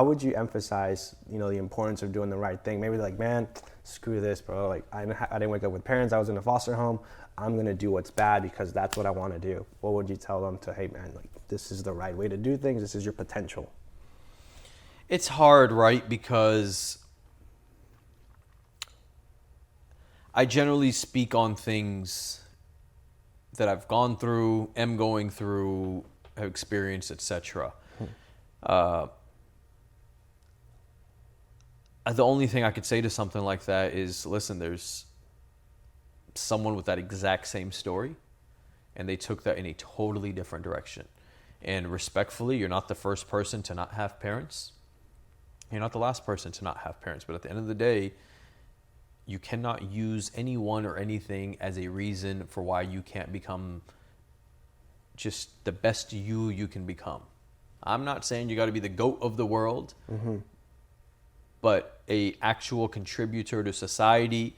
would you emphasize, the importance of doing the right thing? Maybe like, man, screw this, bro. Like I didn't wake up with parents. I was in a foster home. I'm going to do what's bad because that's what I want to do. What would you tell them hey man, like this is the right way to do things. This is your potential. It's hard, right? Because I generally speak on things that I've gone through, am going through, have experienced, etc. The only thing I could say to something like that is, listen, there's someone with that exact same story, and they took that in a totally different direction. And respectfully, you're not the first person to not have parents. You're not the last person to not have parents. But at the end of the day, you cannot use anyone or anything as a reason for why you can't become just the best you can become. I'm not saying you got to be the GOAT of the world, but a actual contributor to society.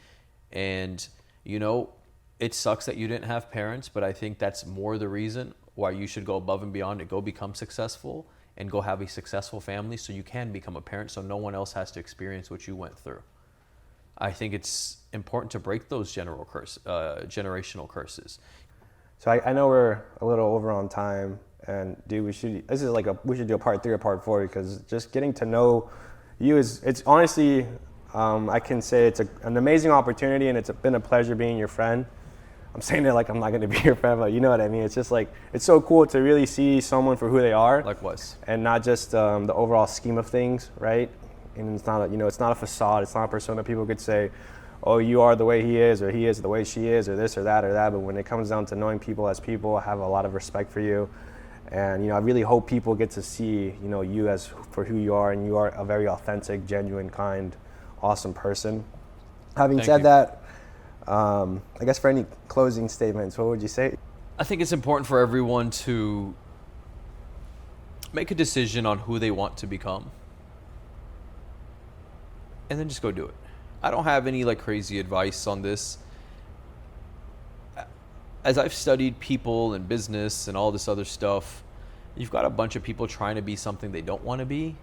And, it sucks that you didn't have parents, but I think that's more the reason why you should go above and beyond and go become successful and go have a successful family so you can become a parent so no one else has to experience what you went through. I think it's important to break those generational curses. So I know we're a little over on time, and dude, we should do a part 3 or part 4, because just getting to know you it's honestly, I can say it's an amazing opportunity, and it's been a pleasure being your friend. I'm saying it like I'm not going to be your friend, but you know what I mean. It's just like, it's so cool to really see someone for who they are. Likewise. And not just the overall scheme of things, right? And it's not it's not a facade. It's not a persona. People could say, oh, you are the way he is, or he is the way she is, or this or that or that. But when it comes down to knowing people as people, I have a lot of respect for you. And, I really hope people get to see, you as for who you are, and you are a very authentic, genuine, kind, awesome person. Having said that, I guess for any closing statements, what would you say? I think it's important for everyone to make a decision on who they want to become, and then just go do it. I don't have any like crazy advice on this. As I've studied people and business and all this other stuff, you've got a bunch of people trying to be something they don't want to be.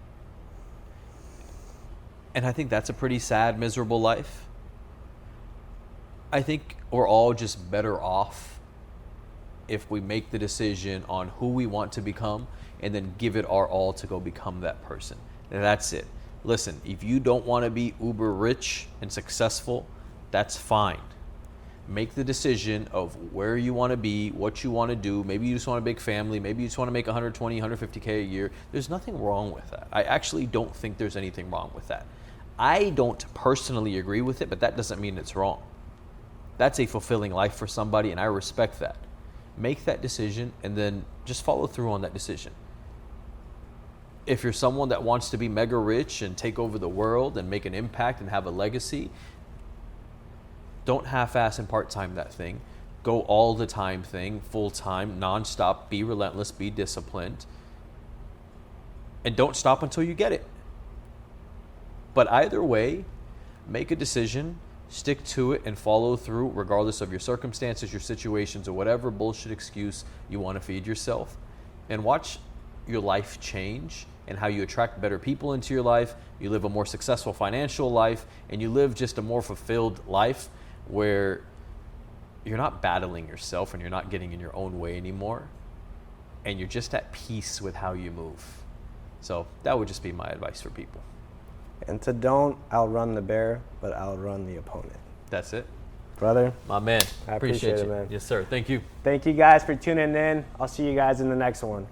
And I think that's a pretty sad, miserable life. I think we're all just better off if we make the decision on who we want to become and then give it our all to go become that person. And that's it. Listen, if you don't want to be uber rich and successful, that's fine. Make the decision of where you want to be, what you want to do. Maybe you just want a big family. Maybe you just want to make 120, 150K a year. There's nothing wrong with that. I actually don't think there's anything wrong with that. I don't personally agree with it, but that doesn't mean it's wrong. That's a fulfilling life for somebody, and I respect that. Make that decision and then just follow through on that decision. If you're someone that wants to be mega rich and take over the world and make an impact and have a legacy, don't half-ass and part-time that thing. Go all the time thing, full-time, non-stop, be relentless, be disciplined. And don't stop until you get it. But either way, make a decision, stick to it, and follow through regardless of your circumstances, your situations, or whatever bullshit excuse you want to feed yourself. And watch your life change and how you attract better people into your life. You live a more successful financial life, and you live just a more fulfilled life where you're not battling yourself and you're not getting in your own way anymore. And you're just at peace with how you move. So that would just be my advice for people. And to don't outrun the bear, but outrun the opponent. That's it. Brother. My man. I appreciate it, you. man. Yes, sir. Thank you. Thank you guys for tuning in. I'll see you guys in the next one.